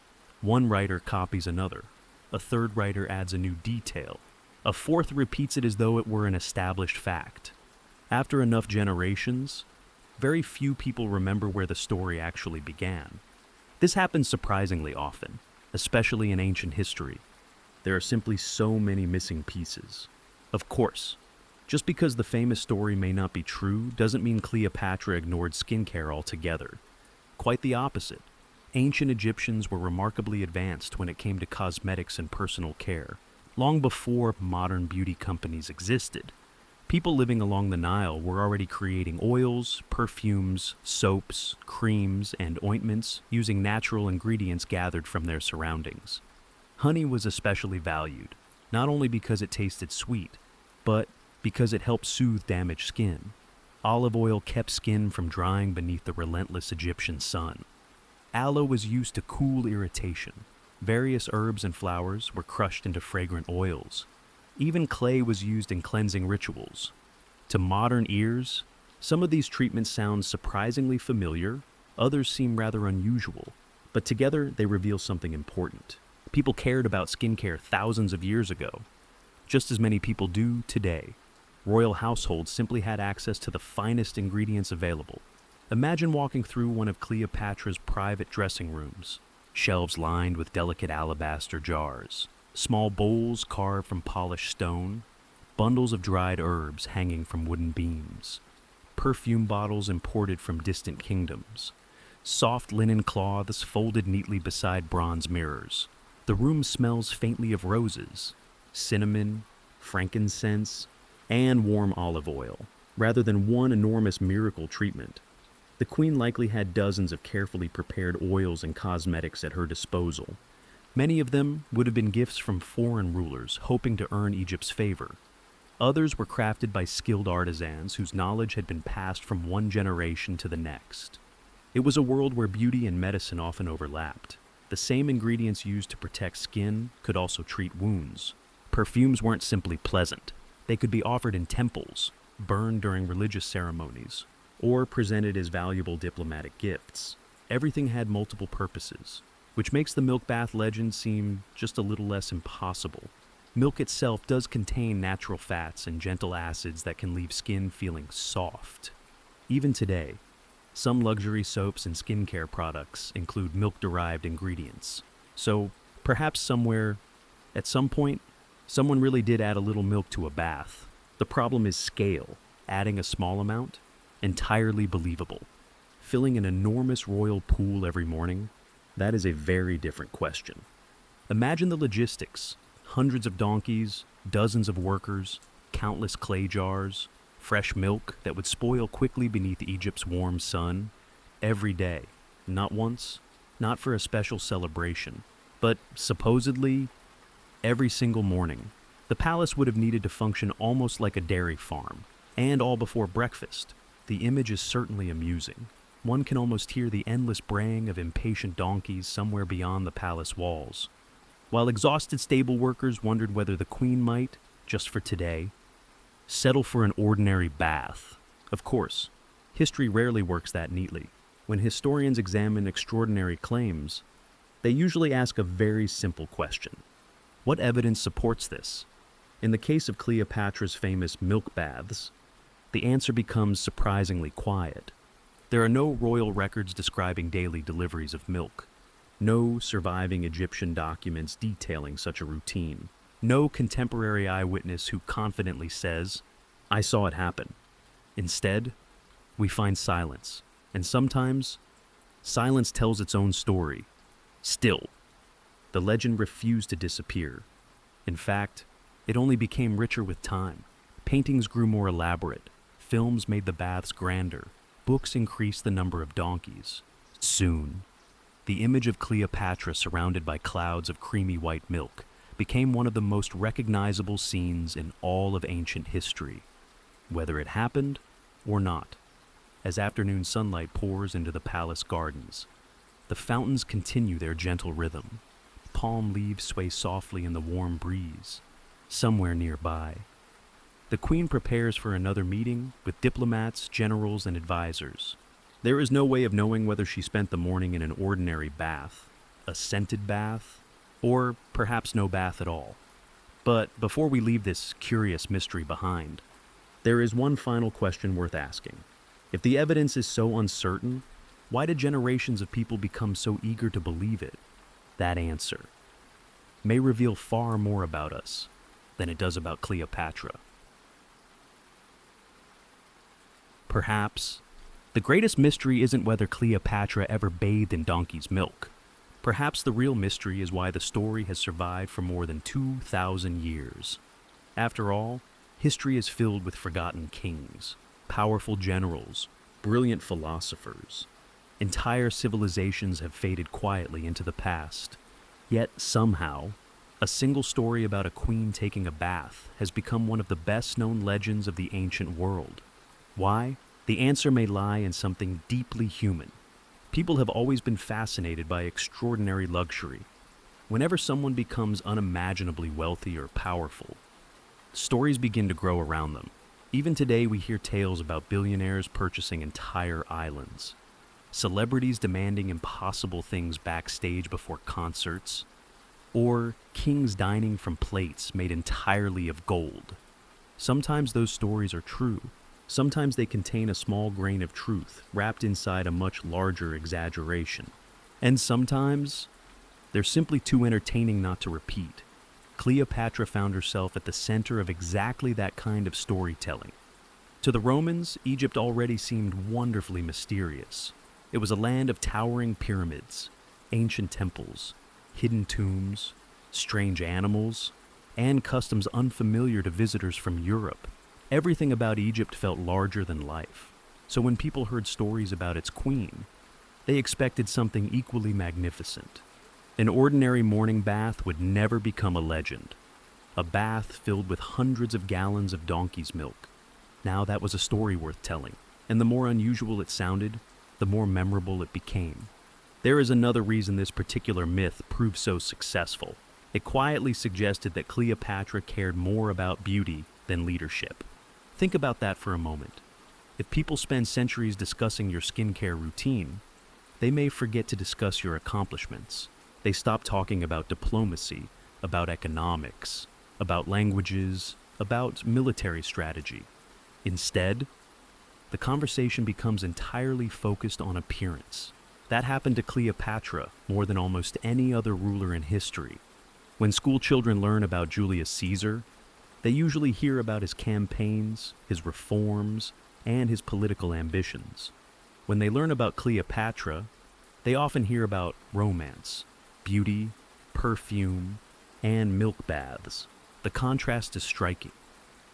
One writer copies another. A third writer adds a new detail. A fourth repeats it as though it were an established fact. After enough generations, very few people remember where the story actually began. This happens surprisingly often, especially in ancient history. There are simply so many missing pieces. Of course, just because the famous story may not be true doesn't mean Cleopatra ignored skincare altogether. Quite the opposite. Ancient Egyptians were remarkably advanced when it came to cosmetics and personal care. Long before modern beauty companies existed, people living along the Nile were already creating oils, perfumes, soaps, creams, and ointments using natural ingredients gathered from their surroundings. Honey was especially valued, not only because it tasted sweet, but because it helped soothe damaged skin. Olive oil kept skin from drying beneath the relentless Egyptian sun. Aloe was used to cool irritation. Various herbs and flowers were crushed into fragrant oils. Even clay was used in cleansing rituals. To modern ears, some of these treatments sound surprisingly familiar, others seem rather unusual, but together they reveal something important. People cared about skincare thousands of years ago, just as many people do today. Royal households simply had access to the finest ingredients available. Imagine walking through one of Cleopatra's private dressing rooms, shelves lined with delicate alabaster jars, small bowls carved from polished stone, bundles of dried herbs hanging from wooden beams, perfume bottles imported from distant kingdoms, soft linen cloths folded neatly beside bronze mirrors. The room smells faintly of roses, cinnamon, frankincense, and warm olive oil, rather than one enormous miracle treatment. The queen likely had dozens of carefully prepared oils and cosmetics at her disposal. Many of them would have been gifts from foreign rulers hoping to earn Egypt's favor. Others were crafted by skilled artisans whose knowledge had been passed from one generation to the next. It was a world where beauty and medicine often overlapped. The same ingredients used to protect skin could also treat wounds. Perfumes weren't simply pleasant. They could be offered in temples, burned during religious ceremonies, or presented as valuable diplomatic gifts. Everything had multiple purposes, which makes the milk bath legend seem just a little less impossible. Milk itself does contain natural fats and gentle acids that can leave skin feeling soft. Even today, some luxury soaps and skincare products include milk-derived ingredients. So perhaps somewhere, at some point, someone really did add a little milk to a bath. The problem is scale. Adding a small amount? Entirely believable. Filling an enormous royal pool every morning? That is a very different question. Imagine the logistics. Hundreds of donkeys, dozens of workers, countless clay jars, fresh milk that would spoil quickly beneath Egypt's warm sun. Every day. Not once, not for a special celebration, but supposedly every single morning. The palace would have needed to function almost like a dairy farm, and all before breakfast. The image is certainly amusing. One can almost hear the endless braying of impatient donkeys somewhere beyond the palace walls. While exhausted stable workers wondered whether the queen might, just for today, settle for an ordinary bath. Of course, history rarely works that neatly. When historians examine extraordinary claims, They usually ask a very simple question. What evidence supports this? In the case of Cleopatra's famous milk baths, the answer becomes surprisingly quiet. There are no royal records describing daily deliveries of milk, no surviving Egyptian documents detailing such a routine, no contemporary eyewitness who confidently says, "I saw it happen." Instead, we find silence, and sometimes, silence tells its own story. Still, the legend refused to disappear. In fact, it only became richer with time. Paintings grew more elaborate, films made the baths grander, books increased the number of donkeys. Soon, the image of Cleopatra surrounded by clouds of creamy white milk became one of the most recognizable scenes in all of ancient history, whether it happened or not. As afternoon sunlight pours into the palace gardens, the fountains continue their gentle rhythm. Palm leaves sway softly in the warm breeze. Somewhere nearby, the queen prepares for another meeting with diplomats, generals, and advisors. There is no way of knowing whether she spent the morning in an ordinary bath, a scented bath, or perhaps no bath at all. But before we leave this curious mystery behind, there is one final question worth asking. If the evidence is so uncertain, why did generations of people become so eager to believe it? That answer may reveal far more about us than it does about Cleopatra. Perhaps the greatest mystery isn't whether Cleopatra ever bathed in donkey's milk. Perhaps the real mystery is why the story has survived for more than 2,000 years. After all, history is filled with forgotten kings, powerful generals, brilliant philosophers. Entire civilizations have faded quietly into the past. Yet somehow, a single story about a queen taking a bath has become one of the best-known legends of the ancient world. Why? The answer may lie in something deeply human. People have always been fascinated by extraordinary luxury. Whenever someone becomes unimaginably wealthy or powerful, stories begin to grow around them. Even today, we hear tales about billionaires purchasing entire islands, celebrities demanding impossible things backstage before concerts, or kings dining from plates made entirely of gold. Sometimes those stories are true. Sometimes they contain a small grain of truth wrapped inside a much larger exaggeration. And sometimes they're simply too entertaining not to repeat. Cleopatra found herself at the center of exactly that kind of storytelling. To the Romans, Egypt already seemed wonderfully mysterious. It was a land of towering pyramids, ancient temples, hidden tombs, strange animals, and customs unfamiliar to visitors from Europe. Everything about Egypt felt larger than life. So when people heard stories about its queen, they expected something equally magnificent. An ordinary morning bath would never become a legend. A bath filled with hundreds of gallons of donkey's milk. Now that was a story worth telling, and the more unusual it sounded, the more memorable it became. There is another reason this particular myth proved so successful. It quietly suggested that Cleopatra cared more about beauty than leadership. Think about that for a moment. If people spend centuries discussing your skincare routine, they may forget to discuss your accomplishments. They stop talking about diplomacy, about economics, about languages, about military strategy. Instead, the conversation becomes entirely focused on appearance. That happened to Cleopatra more than almost any other ruler in history. When school children learn about Julius Caesar, they usually hear about his campaigns, his reforms, and his political ambitions. When they learn about Cleopatra, they often hear about romance, beauty, perfume, and milk baths. The contrast is striking.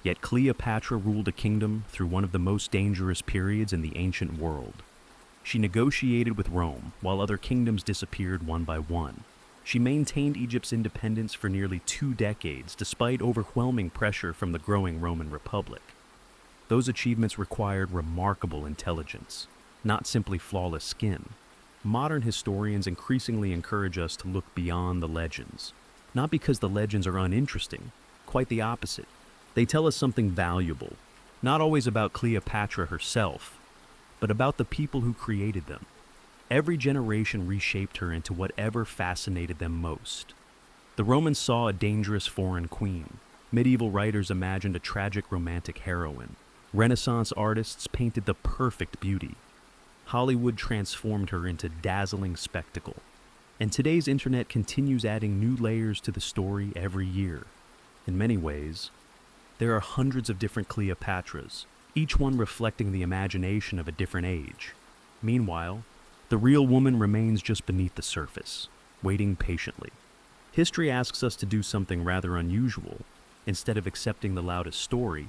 Yet Cleopatra ruled a kingdom through one of the most dangerous periods in the ancient world. She negotiated with Rome while other kingdoms disappeared one by one. She maintained Egypt's independence for nearly 2 decades despite overwhelming pressure from the growing Roman Republic. Those achievements required remarkable intelligence, not simply flawless skin. Modern historians increasingly encourage us to look beyond the legends. Not because the legends are uninteresting, quite the opposite. They tell us something valuable, not always about Cleopatra herself, but about the people who created them. Every generation reshaped her into whatever fascinated them most. The Romans saw a dangerous foreign queen. Medieval writers imagined a tragic romantic heroine. Renaissance artists painted the perfect beauty. Hollywood transformed her into dazzling spectacle. And today's internet continues adding new layers to the story every year. In many ways, there are hundreds of different Cleopatras, each one reflecting the imagination of a different age. Meanwhile, the real woman remains just beneath the surface, waiting patiently. History asks us to do something rather unusual. Instead of accepting the loudest story,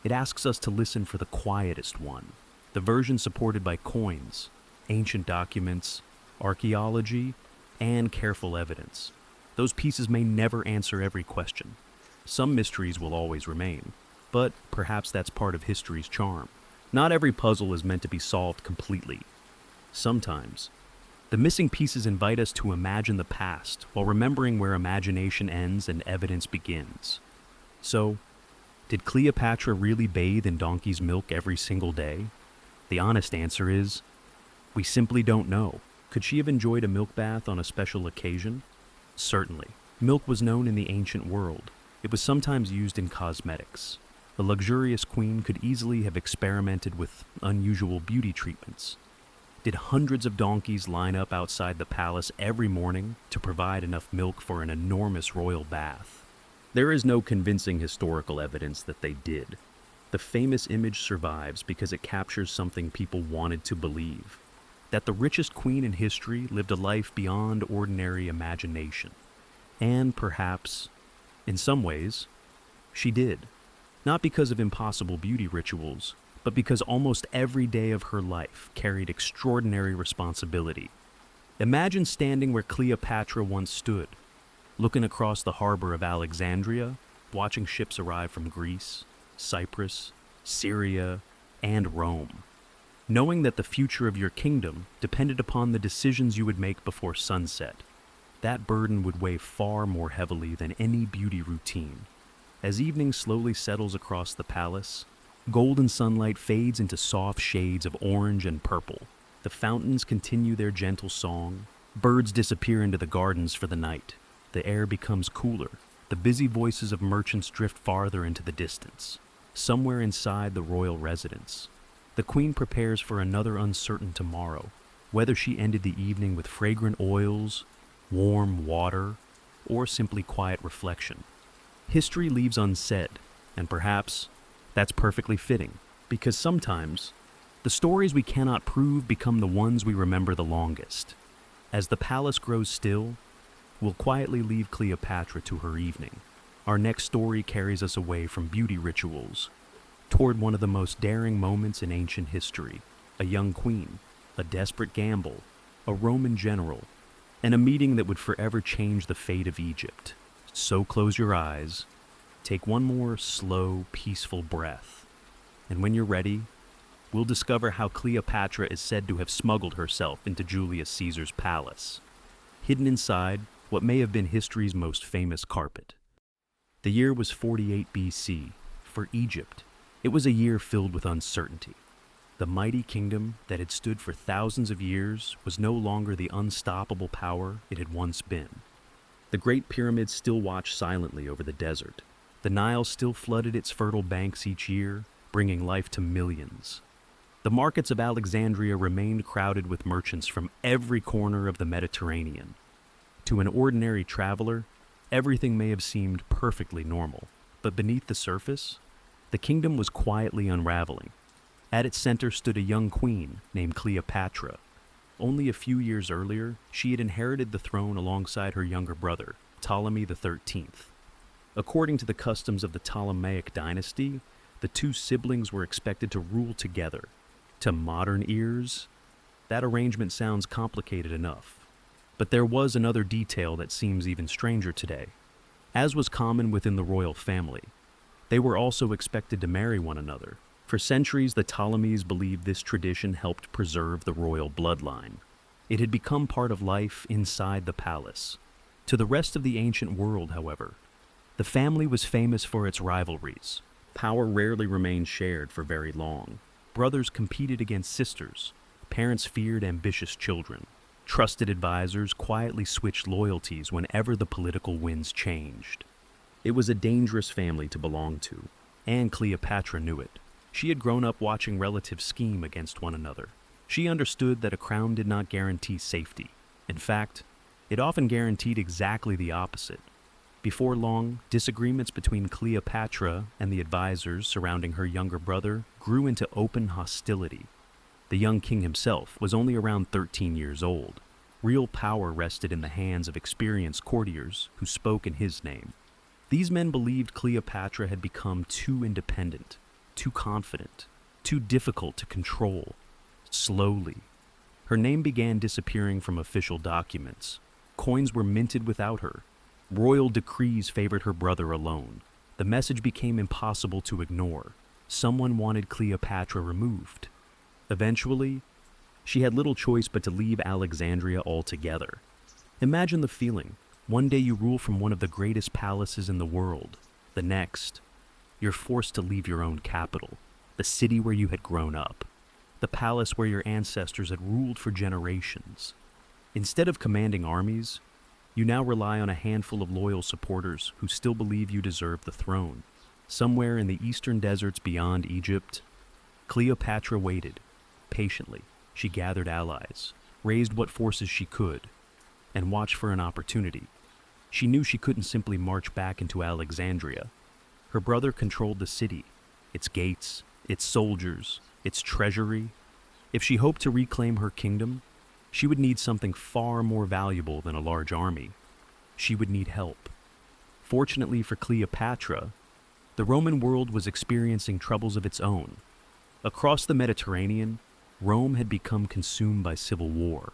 it asks us to listen for the quietest one, the version supported by coins, ancient documents, archaeology, and careful evidence. Those pieces may never answer every question. Some mysteries will always remain, but perhaps that's part of history's charm. Not every puzzle is meant to be solved completely. Sometimes, the missing pieces invite us to imagine the past while remembering where imagination ends and evidence begins. So, did Cleopatra really bathe in donkey's milk every single day? The honest answer is, we simply don't know. Could she have enjoyed a milk bath on a special occasion? Certainly. Milk was known in the ancient world. It was sometimes used in cosmetics. The luxurious queen could easily have experimented with unusual beauty treatments. Did hundreds of donkeys line up outside the palace every morning to provide enough milk for an enormous royal bath? There is no convincing historical evidence that they did. The famous image survives because it captures something people wanted to believe: that the richest queen in history lived a life beyond ordinary imagination. And perhaps, in some ways, she did. Not because of impossible beauty rituals, but because almost every day of her life carried extraordinary responsibility. Imagine standing where Cleopatra once stood, looking across the harbor of Alexandria, watching ships arrive from Greece, Cyprus, Syria, and Rome. Knowing that the future of your kingdom depended upon the decisions you would make before sunset. That burden would weigh far more heavily than any beauty routine. As evening slowly settles across the palace, golden sunlight fades into soft shades of orange and purple. The fountains continue their gentle song. Birds disappear into the gardens for the night. The air becomes cooler. The busy voices of merchants drift farther into the distance. Somewhere inside the royal residence, the queen prepares for another uncertain tomorrow, whether she ended the evening with fragrant oils, warm water, or simply quiet reflection. History leaves unsaid, and perhaps that's perfectly fitting, because sometimes the stories we cannot prove become the ones we remember the longest. As the palace grows still, we'll quietly leave Cleopatra to her evening. Our next story carries us away from beauty rituals toward one of the most daring moments in ancient history: a young queen, a desperate gamble, a Roman general, and a meeting that would forever change the fate of Egypt. So close your eyes, take one more slow, peaceful breath, and when you're ready, we'll discover how Cleopatra is said to have smuggled herself into Julius Caesar's palace, hidden inside what may have been history's most famous carpet. The year was 48 BC. For Egypt, it was a year filled with uncertainty. The mighty kingdom that had stood for thousands of years was no longer the unstoppable power it had once been. The Great Pyramids still watched silently over the desert. The Nile still flooded its fertile banks each year, bringing life to millions. The markets of Alexandria remained crowded with merchants from every corner of the Mediterranean. To an ordinary traveler, everything may have seemed perfectly normal, but beneath the surface, the kingdom was quietly unraveling. At its center stood a young queen named Cleopatra. Only a few years earlier, she had inherited the throne alongside her younger brother, Ptolemy XIII. According to the customs of the Ptolemaic dynasty, the two siblings were expected to rule together. To modern ears, that arrangement sounds complicated enough. But there was another detail that seems even stranger today. As was common within the royal family, they were also expected to marry one another. For centuries, the Ptolemies believed this tradition helped preserve the royal bloodline. It had become part of life inside the palace. To the rest of the ancient world, however, the family was famous for its rivalries. Power rarely remained shared for very long. Brothers competed against sisters, Parents feared ambitious children. Trusted advisors quietly switched loyalties whenever the political winds changed. It was a dangerous family to belong to, and Cleopatra knew it. She had grown up watching relatives scheme against one another. She understood that a crown did not guarantee safety. In fact, it often guaranteed exactly the opposite. Before long, disagreements between Cleopatra and the advisors surrounding her younger brother grew into open hostility. The young king himself was only around 13 years old. Real power rested in the hands of experienced courtiers who spoke in his name. These men believed Cleopatra had become too independent, too confident, too difficult to control. Slowly, her name began disappearing from official documents. Coins were minted without her. Royal decrees favored her brother alone. The message became impossible to ignore. Someone wanted Cleopatra removed. Eventually, she had little choice but to leave Alexandria altogether. Imagine the feeling. One day you rule from one of the greatest palaces in the world. The next, you're forced to leave your own capital, the city where you had grown up, the palace where your ancestors had ruled for generations. Instead of commanding armies, you now rely on a handful of loyal supporters who still believe you deserve the throne. Somewhere in the eastern deserts beyond Egypt, Cleopatra waited. Patiently, she gathered allies, raised what forces she could, and watched for an opportunity. She knew she couldn't simply march back into Alexandria. Her brother controlled the city, its gates, its soldiers, its treasury. If she hoped to reclaim her kingdom, she would need something far more valuable than a large army. She would need help. Fortunately for Cleopatra, the Roman world was experiencing troubles of its own. Across the Mediterranean, Rome had become consumed by civil war.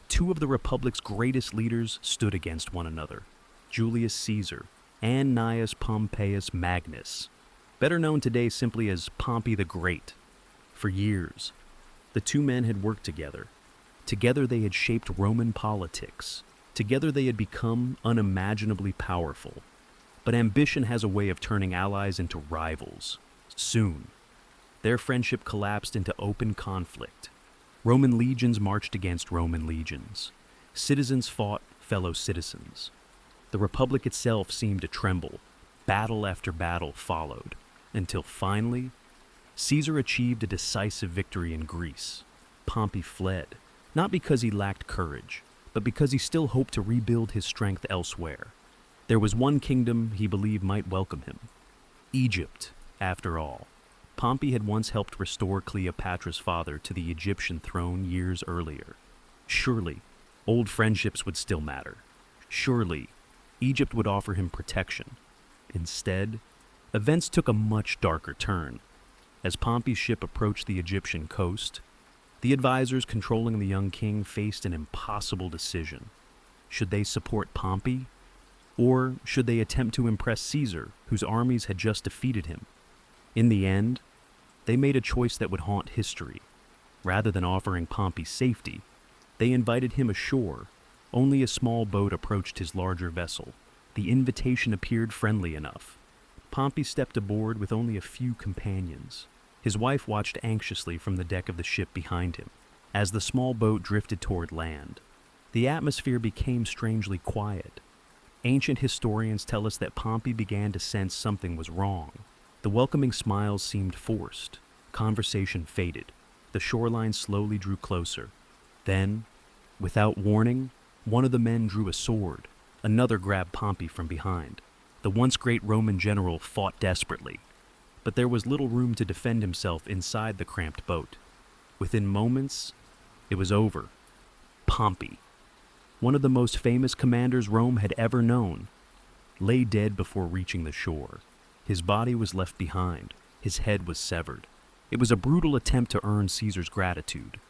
Two of the Republic's greatest leaders stood against one another, Julius Caesar and Gnaeus Pompeius Magnus, better known today simply as Pompey the Great. For years, the two men had worked together. Together they had shaped Roman politics. Together they had become unimaginably powerful. But ambition has a way of turning allies into rivals. Soon, their friendship collapsed into open conflict. Roman legions marched against Roman legions. Citizens fought fellow citizens. The Republic itself seemed to tremble. Battle after battle followed, until finally, Caesar achieved a decisive victory in Greece. Pompey fled, not because he lacked courage, but because he still hoped to rebuild his strength elsewhere. There was one kingdom he believed might welcome him. Egypt, after all. Pompey had once helped restore Cleopatra's father to the Egyptian throne years earlier. Surely, old friendships would still matter. Surely, Egypt would offer him protection. Instead, events took a much darker turn. As Pompey's ship approached the Egyptian coast, the advisors controlling the young king faced an impossible decision. Should they support Pompey? Or should they attempt to impress Caesar, whose armies had just defeated him? In the end, they made a choice that would haunt history. Rather than offering Pompey safety, they invited him ashore. Only a small boat approached his larger vessel. The invitation appeared friendly enough. Pompey stepped aboard with only a few companions. His wife watched anxiously from the deck of the ship behind him. As the small boat drifted toward land, the atmosphere became strangely quiet. Ancient historians tell us that Pompey began to sense something was wrong. The welcoming smiles seemed forced. Conversation faded. The shoreline slowly drew closer. Then, without warning, one of the men drew a sword. Another grabbed Pompey from behind. The once great Roman general fought desperately, but there was little room to defend himself inside the cramped boat. Within moments, it was over. Pompey, one of the most famous commanders Rome had ever known, lay dead before reaching the shore. His body was left behind. His head was severed. It was a brutal attempt to earn Caesar's gratitude.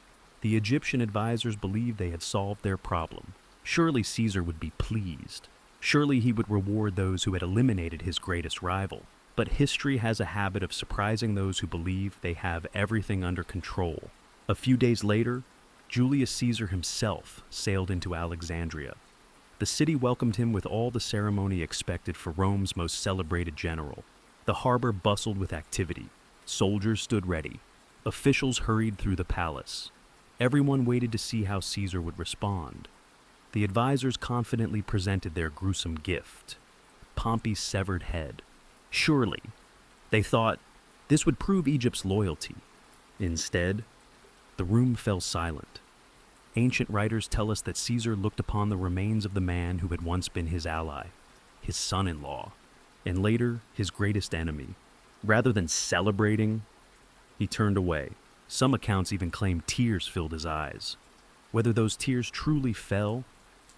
The Egyptian advisors believed they had solved their problem. Surely Caesar would be pleased. Surely he would reward those who had eliminated his greatest rival. But history has a habit of surprising those who believe they have everything under control. A few days later, Julius Caesar himself sailed into Alexandria. The city welcomed him with all the ceremony expected for Rome's most celebrated general. The harbor bustled with activity. Soldiers stood ready. Officials hurried through the palace. Everyone waited to see how Caesar would respond. The advisors confidently presented their gruesome gift, Pompey's severed head. Surely, they thought, this would prove Egypt's loyalty. Instead, the room fell silent. Ancient writers tell us that Caesar looked upon the remains of the man who had once been his ally, his son-in-law, and later his greatest enemy. Rather than celebrating, he turned away. Some accounts even claim tears filled his eyes. Whether those tears truly fell,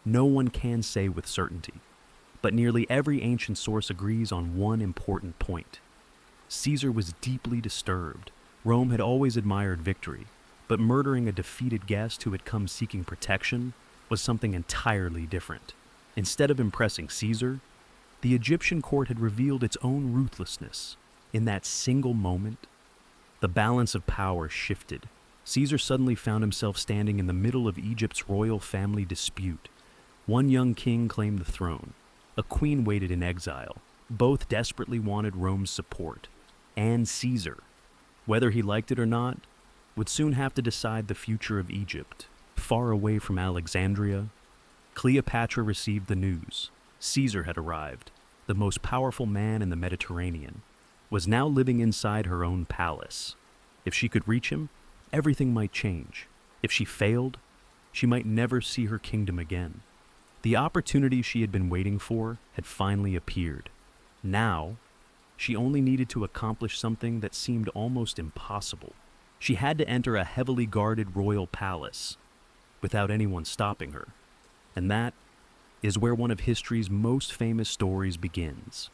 no one can say with certainty. But nearly every ancient source agrees on one important point. Caesar was deeply disturbed. Rome had always admired victory, but murdering a defeated guest who had come seeking protection was something entirely different. Instead of impressing Caesar, the Egyptian court had revealed its own ruthlessness. In that single moment, the balance of power shifted. Caesar suddenly found himself standing in the middle of Egypt's royal family dispute. One young king claimed the throne. A queen waited in exile. Both desperately wanted Rome's support. And Caesar, whether he liked it or not, would soon have to decide the future of Egypt. Far away from Alexandria, Cleopatra received the news. Caesar had arrived. The most powerful man in the Mediterranean was now living inside her own palace. If she could reach him, everything might change. If she failed, she might never see her kingdom again. The opportunity she had been waiting for had finally appeared. Now, she only needed to accomplish something that seemed almost impossible. She had to enter a heavily guarded royal palace without anyone stopping her. And that is where one of history's most famous stories begins.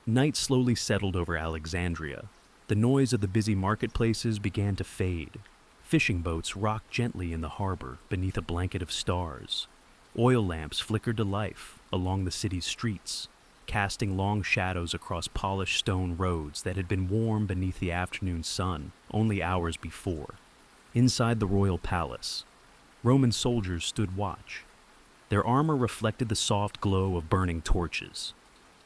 Night slowly settled over Alexandria. The noise of the busy marketplaces began to fade. Fishing boats rocked gently in the harbor beneath a blanket of stars. Oil lamps flickered to life along the city's streets, casting long shadows across polished stone roads that had been warm beneath the afternoon sun only hours before. Inside the royal palace, Roman soldiers stood watch. Their armor reflected the soft glow of burning torches.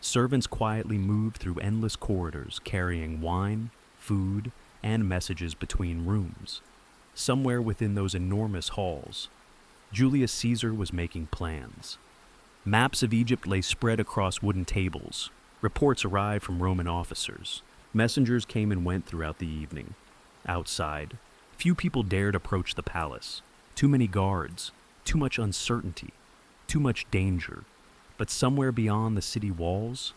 Servants quietly moved through endless corridors carrying wine, food, and messages between rooms. Somewhere within those enormous halls, Julius Caesar was making plans. Maps of Egypt lay spread across wooden tables. Reports arrived from Roman officers. Messengers came and went throughout the evening. Outside, few people dared approach the palace. Too many guards, too much uncertainty, too much danger. But somewhere beyond the city walls,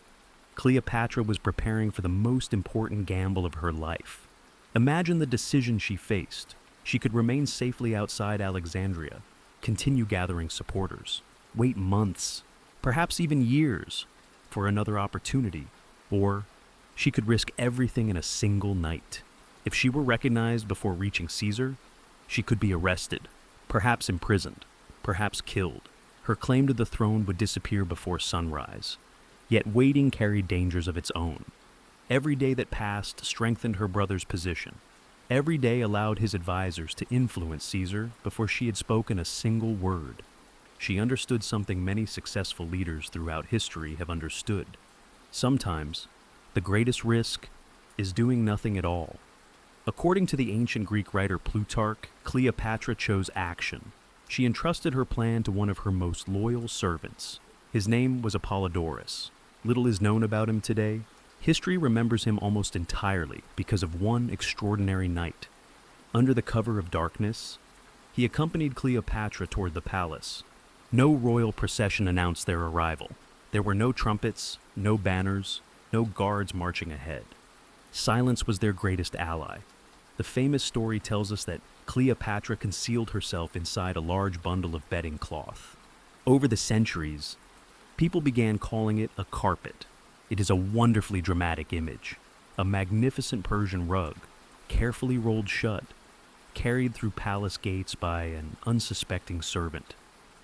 Cleopatra was preparing for the most important gamble of her life. Imagine the decision she faced. She could remain safely outside Alexandria, continue gathering supporters, wait months, perhaps even years, for another opportunity, or she could risk everything in a single night. If she were recognized before reaching Caesar, she could be arrested, perhaps imprisoned, perhaps killed. Her claim to the throne would disappear before sunrise. Yet waiting carried dangers of its own. Every day that passed strengthened her brother's position. Every day allowed his advisors to influence Caesar before she had spoken a single word. She understood something many successful leaders throughout history have understood. Sometimes, the greatest risk is doing nothing at all. According to the ancient Greek writer Plutarch, Cleopatra chose action. She entrusted her plan to one of her most loyal servants. His name was Apollodorus. Little is known about him today. History remembers him almost entirely because of one extraordinary night. Under the cover of darkness, he accompanied Cleopatra toward the palace. No royal procession announced their arrival. There were no trumpets, no banners, no guards marching ahead. Silence was their greatest ally. The famous story tells us that Cleopatra concealed herself inside a large bundle of bedding cloth. Over the centuries, people began calling it a carpet. It is a wonderfully dramatic image, a magnificent Persian rug, carefully rolled shut, carried through palace gates by an unsuspecting servant.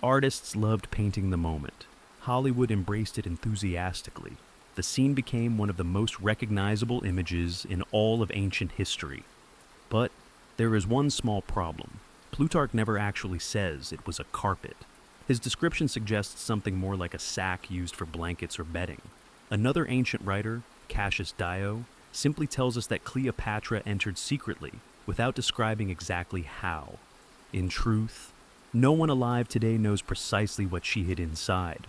Artists loved painting the moment. Hollywood embraced it enthusiastically. The scene became one of the most recognizable images in all of ancient history. But there is one small problem. Plutarch never actually says it was a carpet. His description suggests something more like a sack used for blankets or bedding. Another ancient writer, Cassius Dio, simply tells us that Cleopatra entered secretly, without describing exactly how. In truth, no one alive today knows precisely what she hid inside.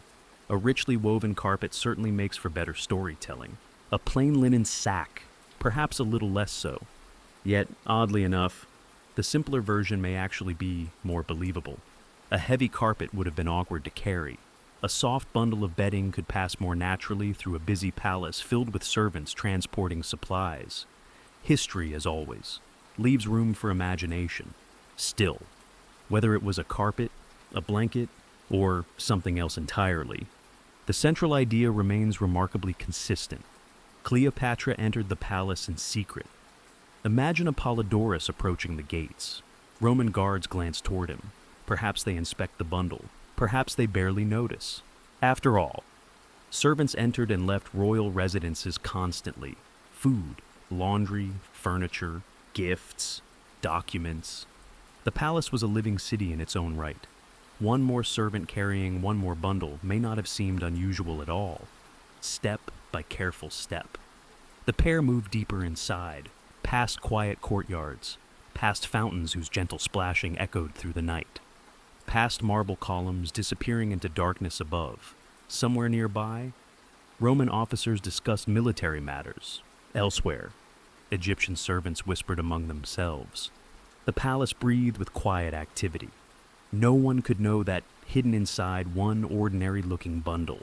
A richly woven carpet certainly makes for better storytelling. A plain linen sack, perhaps a little less so. Yet, oddly enough, the simpler version may actually be more believable. A heavy carpet would have been awkward to carry. A soft bundle of bedding could pass more naturally through a busy palace filled with servants transporting supplies. History, as always, leaves room for imagination. Still, whether it was a carpet, a blanket, or something else entirely, the central idea remains remarkably consistent. Cleopatra entered the palace in secret. Imagine Apollodorus approaching the gates. Roman guards glance toward him. Perhaps they inspect the bundle. Perhaps they barely notice. After all, servants entered and left royal residences constantly. Food, laundry, furniture, gifts, documents. The palace was a living city in its own right. One more servant carrying one more bundle may not have seemed unusual at all. Step by careful step. The pair moved deeper inside, past quiet courtyards, past fountains whose gentle splashing echoed through the night, past marble columns disappearing into darkness above. Somewhere nearby, Roman officers discussed military matters. Elsewhere, Egyptian servants whispered among themselves. The palace breathed with quiet activity. No one could know that, hidden inside one ordinary-looking bundle,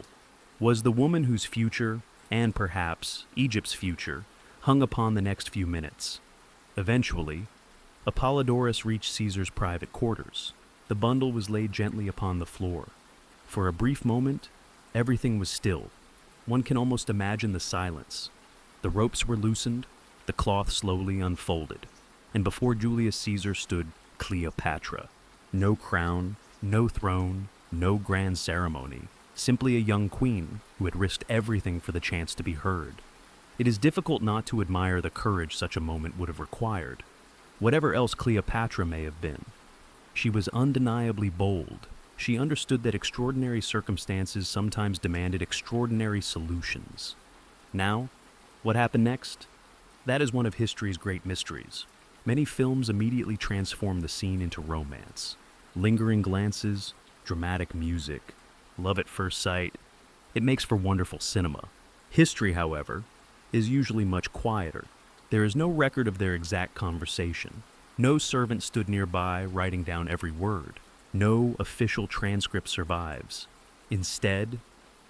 was the woman whose future, and perhaps Egypt's future, hung upon the next few minutes. Eventually, Apollodorus reached Caesar's private quarters. The bundle was laid gently upon the floor. For a brief moment, everything was still. One can almost imagine the silence. The ropes were loosened, the cloth slowly unfolded, and before Julius Caesar stood Cleopatra. No crown, no throne, no grand ceremony, simply a young queen who had risked everything for the chance to be heard. It is difficult not to admire the courage such a moment would have required. Whatever else Cleopatra may have been, she was undeniably bold. She understood that extraordinary circumstances sometimes demanded extraordinary solutions. Now, what happened next? That is one of history's great mysteries. Many films immediately transform the scene into romance. Lingering glances, dramatic music, love at first sight. It makes for wonderful cinema. History, however, is usually much quieter. There is no record of their exact conversation. No servant stood nearby writing down every word. No official transcript survives. Instead,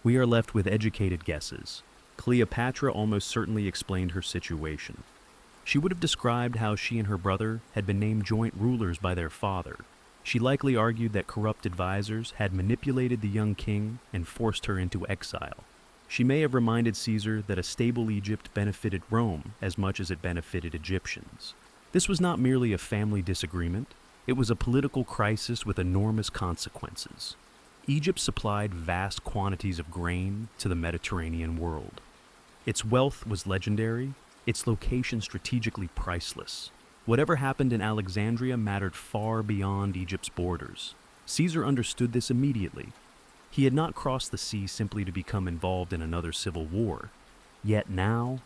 we are left with educated guesses. Cleopatra almost certainly explained her situation. She would have described how she and her brother had been named joint rulers by their father. She likely argued that corrupt advisors had manipulated the young king and forced her into exile. She may have reminded Caesar that a stable Egypt benefited Rome as much as it benefited Egyptians. This was not merely a family disagreement, it was a political crisis with enormous consequences. Egypt supplied vast quantities of grain to the Mediterranean world. Its wealth was legendary, its location strategically priceless. Whatever happened in Alexandria mattered far beyond Egypt's borders. Caesar understood this immediately. He had not crossed the sea simply to become involved in another civil war. Yet now,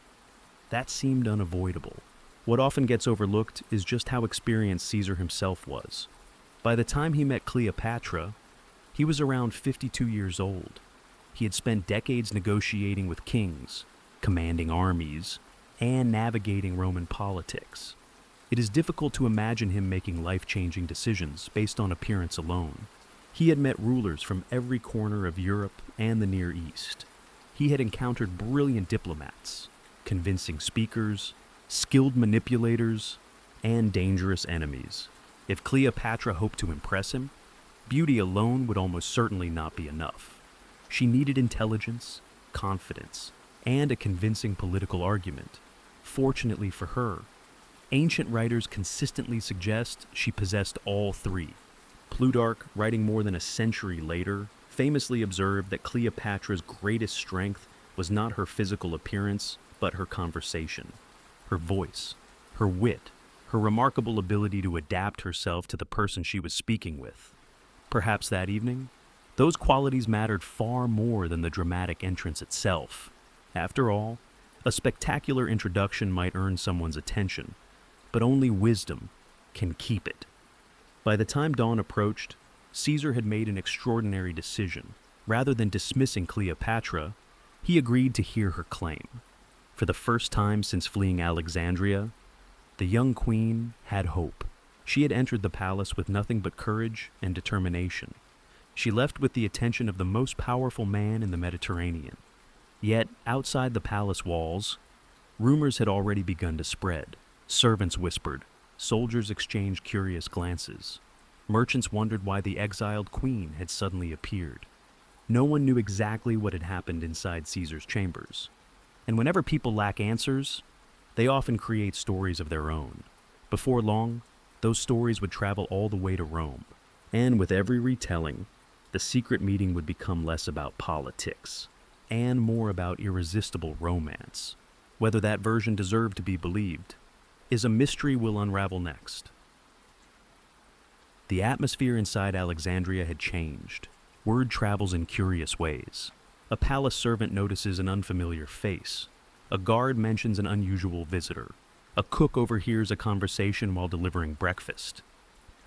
that seemed unavoidable. What often gets overlooked is just how experienced Caesar himself was. By the time he met Cleopatra, he was around 52 years old. He had spent decades negotiating with kings, commanding armies, and navigating Roman politics. It is difficult to imagine him making life-changing decisions based on appearance alone. He had met rulers from every corner of Europe and the Near East. He had encountered brilliant diplomats, convincing speakers, skilled manipulators, and dangerous enemies. If Cleopatra hoped to impress him, beauty alone would almost certainly not be enough. She needed intelligence, confidence, and a convincing political argument. Fortunately for her, ancient writers consistently suggest she possessed all three. Plutarch, writing more than a century later, famously observed that Cleopatra's greatest strength was not her physical appearance, but her conversation. Her voice, her wit, her remarkable ability to adapt herself to the person she was speaking with. Perhaps that evening, those qualities mattered far more than the dramatic entrance itself. After all, A spectacular introduction might earn someone's attention, but only wisdom can keep it. By the time dawn approached, Caesar had made an extraordinary decision. Rather than dismissing Cleopatra, he agreed to hear her claim. For the first time since fleeing Alexandria, the young queen had hope. She had entered the palace with nothing but courage and determination. She left with the attention of the most powerful man in the Mediterranean. Yet, outside the palace walls, rumors had already begun to spread. Servants whispered, soldiers exchanged curious glances. Merchants wondered why the exiled queen had suddenly appeared. No one knew exactly what had happened inside Caesar's chambers. And whenever people lack answers, they often create stories of their own. Before long, those stories would travel all the way to Rome. And with every retelling, the secret meeting would become less about politics and more about irresistible romance. Whether that version deserved to be believed is a mystery we'll unravel next. The atmosphere inside Alexandria had changed. Word travels in curious ways. A palace servant notices an unfamiliar face. A guard mentions an unusual visitor. A cook overhears a conversation while delivering breakfast.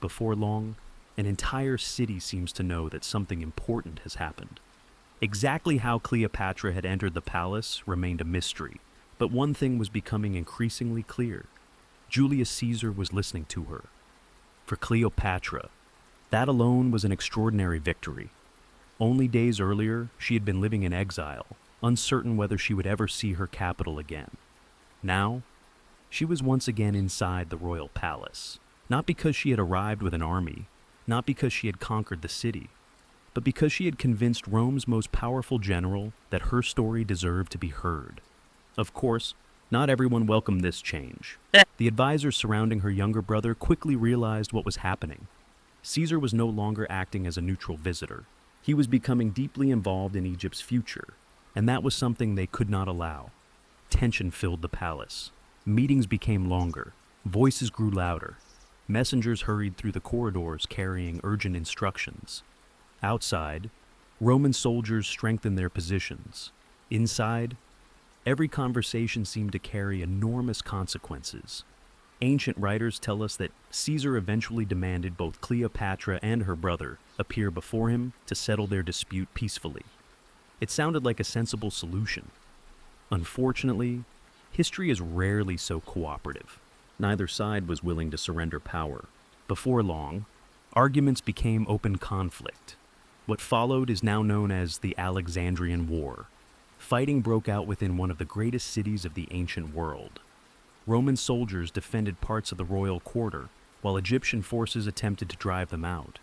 Before long, an entire city seems to know that something important has happened. Exactly how Cleopatra had entered the palace remained a mystery, but one thing was becoming increasingly clear. Julius Caesar was listening to her. For Cleopatra, that alone was an extraordinary victory. Only days earlier, she had been living in exile, uncertain whether she would ever see her capital again. Now, she was once again inside the royal palace, not because she had arrived with an army, not because she had conquered the city, but because she had convinced Rome's most powerful general that her story deserved to be heard. Of course, not everyone welcomed this change. The advisors surrounding her younger brother quickly realized what was happening. Caesar was no longer acting as a neutral visitor. He was becoming deeply involved in Egypt's future, and that was something they could not allow. Tension filled the palace. Meetings became longer. Voices grew louder. Messengers hurried through the corridors carrying urgent instructions. Outside, Roman soldiers strengthened their positions. Inside, every conversation seemed to carry enormous consequences. Ancient writers tell us that Caesar eventually demanded both Cleopatra and her brother appear before him to settle their dispute peacefully. It sounded like a sensible solution. Unfortunately, history is rarely so cooperative. Neither side was willing to surrender power. Before long, arguments became open conflict. What followed is now known as the Alexandrian War. Fighting broke out within one of the greatest cities of the ancient world. Roman soldiers defended parts of the royal quarter, while Egyptian forces attempted to drive them out.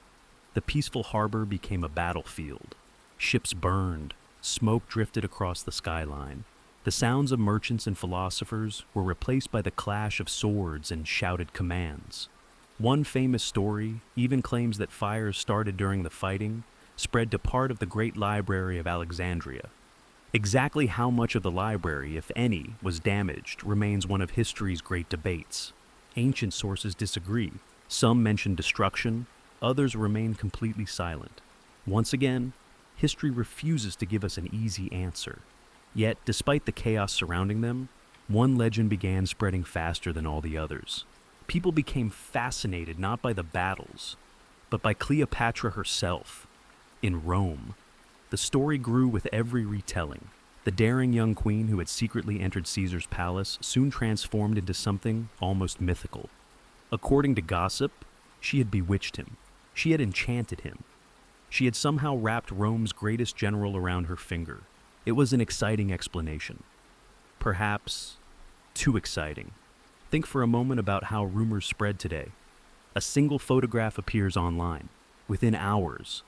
The peaceful harbor became a battlefield. Ships burned, smoke drifted across the skyline. The sounds of merchants and philosophers were replaced by the clash of swords and shouted commands. One famous story even claims that fires started during the fighting spread to part of the great library of Alexandria. Exactly how much of the library, if any, was damaged remains one of history's great debates. Ancient sources disagree. Some mention destruction, others remain completely silent. Once again, history refuses to give us an easy answer. Yet, despite the chaos surrounding them, one legend began spreading faster than all the others. People became fascinated not by the battles, but by Cleopatra herself. In Rome, the story grew with every retelling. The daring young queen who had secretly entered Caesar's palace soon transformed into something almost mythical. According to gossip, she had bewitched him. She had enchanted him. She had somehow wrapped Rome's greatest general around her finger. It was an exciting explanation. Perhaps too exciting. Think for a moment about how rumors spread today. A single photograph appears online. Within hours,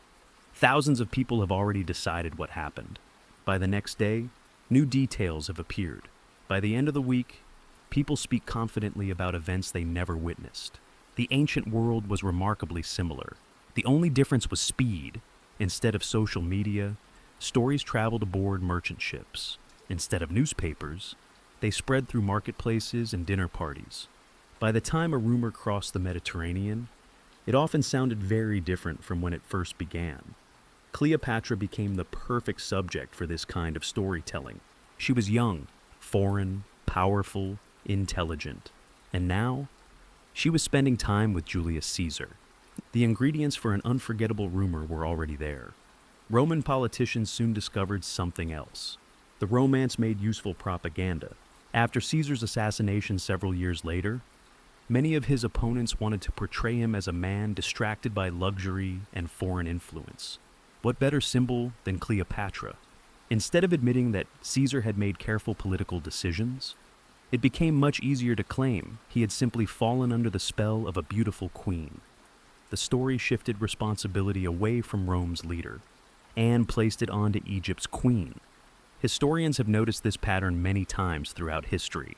thousands of people have already decided what happened. By the next day, new details have appeared. By the end of the week, people speak confidently about events they never witnessed. The ancient world was remarkably similar. The only difference was speed. Instead of social media, stories traveled aboard merchant ships. Instead of newspapers, they spread through marketplaces and dinner parties. By the time a rumor crossed the Mediterranean, it often sounded very different from when it first began. Cleopatra became the perfect subject for this kind of storytelling. She was young, foreign, powerful, intelligent. And now, she was spending time with Julius Caesar. The ingredients for an unforgettable rumor were already there. Roman politicians soon discovered something else. The romance made useful propaganda. After Caesar's assassination several years later, many of his opponents wanted to portray him as a man distracted by luxury and foreign influence. What better symbol than Cleopatra? Instead of admitting that Caesar had made careful political decisions, it became much easier to claim he had simply fallen under the spell of a beautiful queen. The story shifted responsibility away from Rome's leader and placed it onto Egypt's queen. Historians have noticed this pattern many times throughout history.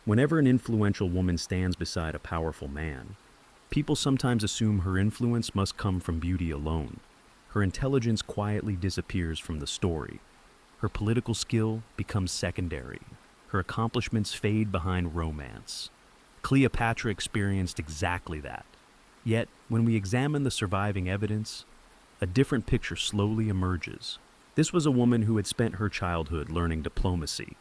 Whenever an influential woman stands beside a powerful man, people sometimes assume her influence must come from beauty alone. Her intelligence quietly disappears from the story. Her political skill becomes secondary. Her accomplishments fade behind romance. Cleopatra experienced exactly that. Yet, when we examine the surviving evidence, a different picture slowly emerges. This was a woman who had spent her childhood learning diplomacy.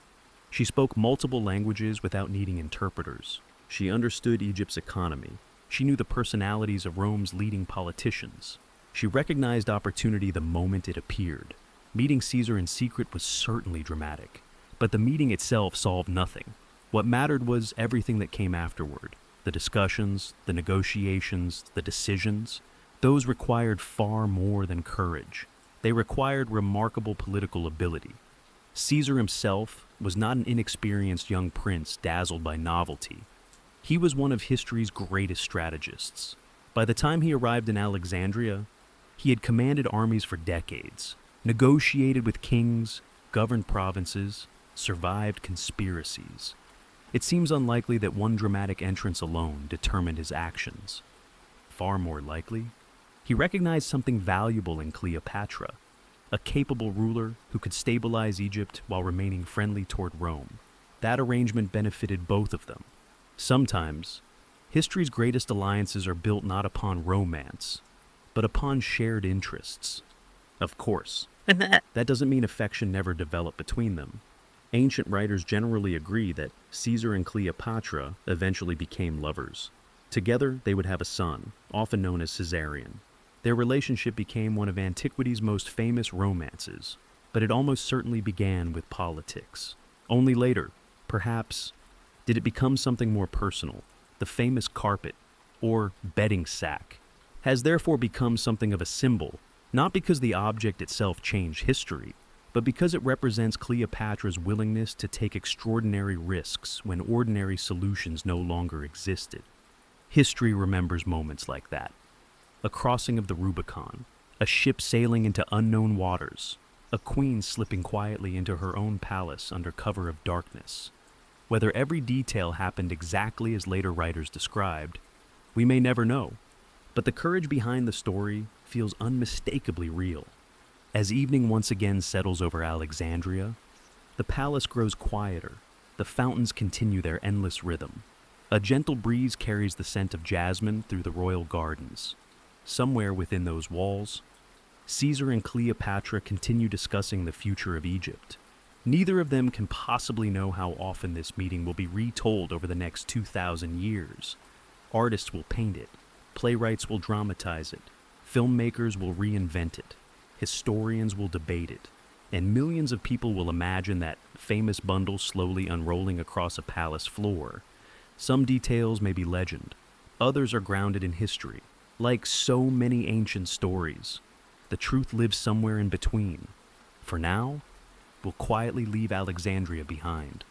She spoke multiple languages without needing interpreters. She understood Egypt's economy. She knew the personalities of Rome's leading politicians. She recognized opportunity the moment it appeared. Meeting Caesar in secret was certainly dramatic, but the meeting itself solved nothing. What mattered was everything that came afterward. The discussions, the negotiations, the decisions. Those required far more than courage. They required remarkable political ability. Caesar himself was not an inexperienced young prince dazzled by novelty. He was one of history's greatest strategists. By the time he arrived in Alexandria, he had commanded armies for decades, negotiated with kings, governed provinces, survived conspiracies. It seems unlikely that one dramatic entrance alone determined his actions. Far more likely, he recognized something valuable in Cleopatra, a capable ruler who could stabilize Egypt while remaining friendly toward Rome. That arrangement benefited both of them. Sometimes, history's greatest alliances are built not upon romance, but upon shared interests. Of course, that doesn't mean affection never developed between them. Ancient writers generally agree that Caesar and Cleopatra eventually became lovers. Together, they would have a son, often known as Caesarion. Their relationship became one of antiquity's most famous romances, but it almost certainly began with politics. Only later, perhaps, did it become something more personal. The famous carpet, or bedding sack, has therefore become something of a symbol, not because the object itself changed history, but because it represents Cleopatra's willingness to take extraordinary risks when ordinary solutions no longer existed. History remembers moments like that. A crossing of the Rubicon, a ship sailing into unknown waters, a queen slipping quietly into her own palace under cover of darkness. Whether every detail happened exactly as later writers described, we may never know, but the courage behind the story feels unmistakably real. As evening once again settles over Alexandria, the palace grows quieter, the fountains continue their endless rhythm. A gentle breeze carries the scent of jasmine through the royal gardens. Somewhere within those walls, Caesar and Cleopatra continue discussing the future of Egypt. Neither of them can possibly know how often this meeting will be retold over the next 2,000 years. Artists will paint it, playwrights will dramatize it, filmmakers will reinvent it, historians will debate it, and millions of people will imagine that famous bundle slowly unrolling across a palace floor. Some details may be legend, others are grounded in history. Like so many ancient stories, the truth lives somewhere in between. For now, we'll quietly leave Alexandria behind.